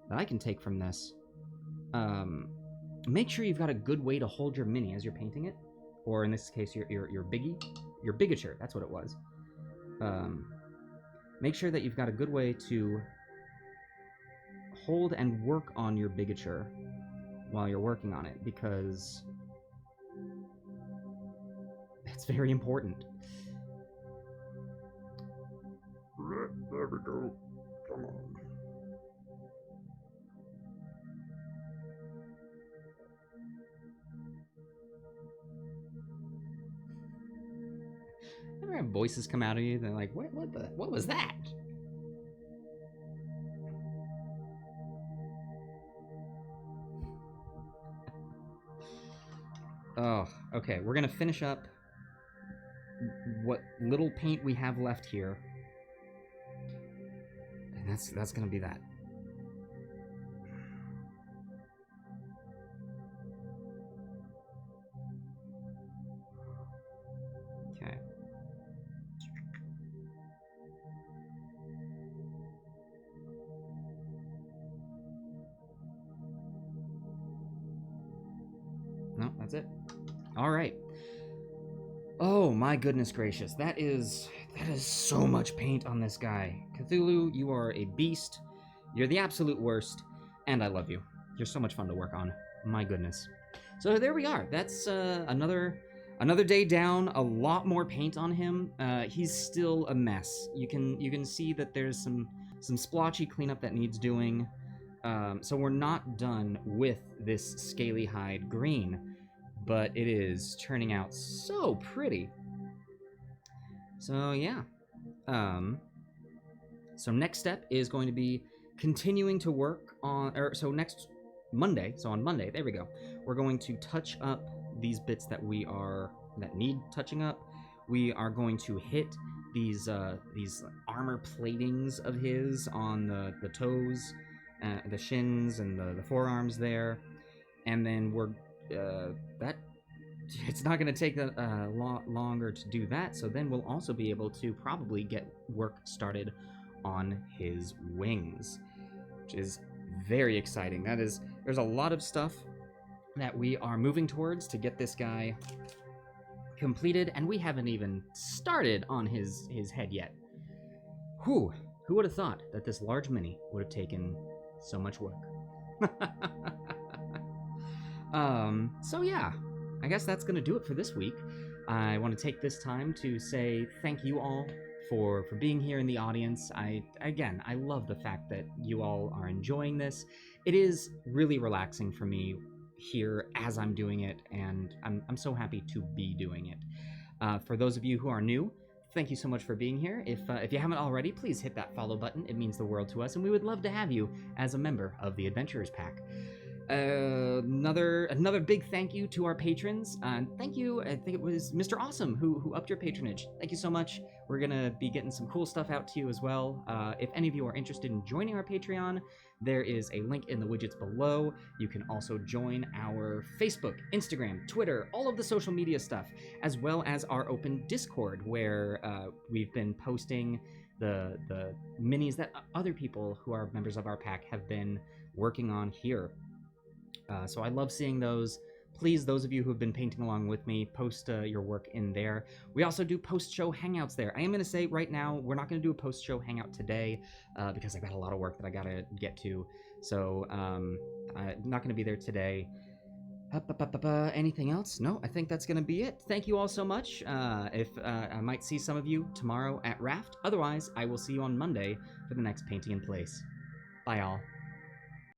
that I can take from this. Make sure you've got a good way to hold your mini as you're painting it. Or in this case, your biggie. Your bigature, that's what it was. Make sure that you've got a good way to hold and work on your bigature while you're working on it, because that's very important. There we go. Come on. Ever have voices come out of you? They're like, what was that? Oh, okay. We're gonna finish up what little paint we have left here, and that's gonna be that. Okay. No, that's it. All right. Oh my goodness gracious, that is so much paint on this guy. Cthulhu, you are a beast. You're the absolute worst, and I love you. You're so much fun to work on. My goodness. So there we are. That's another day down. A lot more paint on him. He's still a mess. You can see that there's some splotchy cleanup that needs doing. So we're not done with this scaly hide green, but it is turning out so pretty. So yeah. So next step is going to be continuing to work on, so next Monday, so on Monday, there we go, we're going to touch up these bits that need touching up. We are going to hit these armor platings of his on the toes, the shins, and the forearms there, and then we're that. It's not going to take a lot longer to do that, so then we'll also be able to probably get work started on his wings, which is very exciting. There's a lot of stuff that we are moving towards to get this guy completed, and we haven't even started on his head yet. Whew, who would have thought that this large mini would have taken so much work? So yeah, I guess that's gonna do it for this week. I want to take this time to say thank you all for being here in the audience. I love the fact that you all are enjoying this. It is really relaxing for me here as I'm doing it, and I'm so happy to be doing it. For those of you who are new, thank you so much for being here. If you haven't already, please hit that follow button. It means the world to us, and we would love to have you as a member of the Adventurers Pack. Another big thank you to our patrons. Thank you, I think it was Mr. Awesome who upped your patronage. Thank you so much. We're gonna be getting some cool stuff out to you as well. If any of you are interested in joining our Patreon, there is a link in the widgets below. You can also join our Facebook, Instagram, Twitter, all of the social media stuff, as well as our open Discord, where we've been posting the minis that other people who are members of our pack have been working on here. So I love seeing those. Please, those of you who have been painting along with me, post your work in there. We also do post-show hangouts there. I am going to say right now, we're not going to do a post-show hangout today because I got a lot of work that I got to get to. So I'm not going to be there today. Anything else? No, I think that's going to be it. Thank you all so much. I might see some of you tomorrow at Raft. Otherwise, I will see you on Monday for the next Painting in Place. Bye, all.